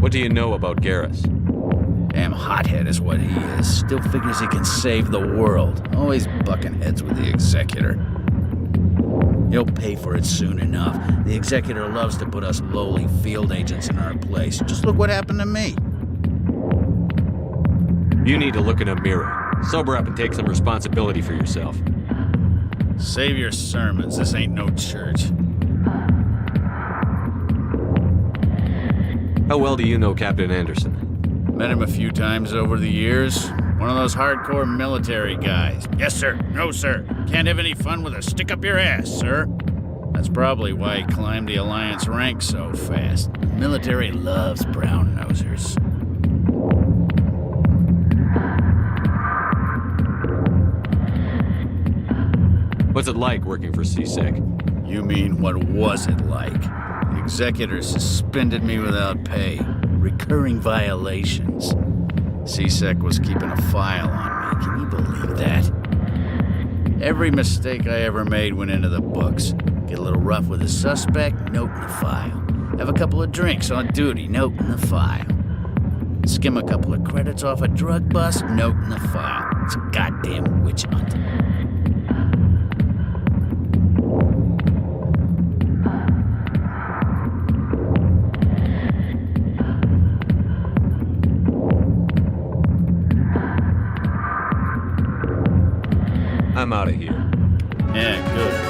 What do you know about Garrus? Damn hothead is what he is. Still figures he can save the world. Always bucking heads with the Executor. He'll pay for it soon enough. The Executor loves to put us lowly field agents in our place. Just look what happened to me. You need to look in a mirror. Sober up and take some responsibility for yourself. Save your sermons. This ain't no church. How well do you know Captain Anderson? Met him a few times over the years. One of those hardcore military guys. Yes, sir. No, sir. Can't have any fun with a stick up your ass, sir. That's probably why he climbed the Alliance ranks so fast. The military loves brown-nosers. What's it like working for CSEC? You mean, what was it like? The Executor suspended me without pay. Recurring violations. CSEC was keeping a file on me. Can you believe that? Every mistake I ever made went into the books. Get a little rough with a suspect, note in the file. Have a couple of drinks on duty, note in the file. Skim a couple of credits off a drug bust, note in the file. It's a goddamn witch hunt. I'm out of here. Yeah, good.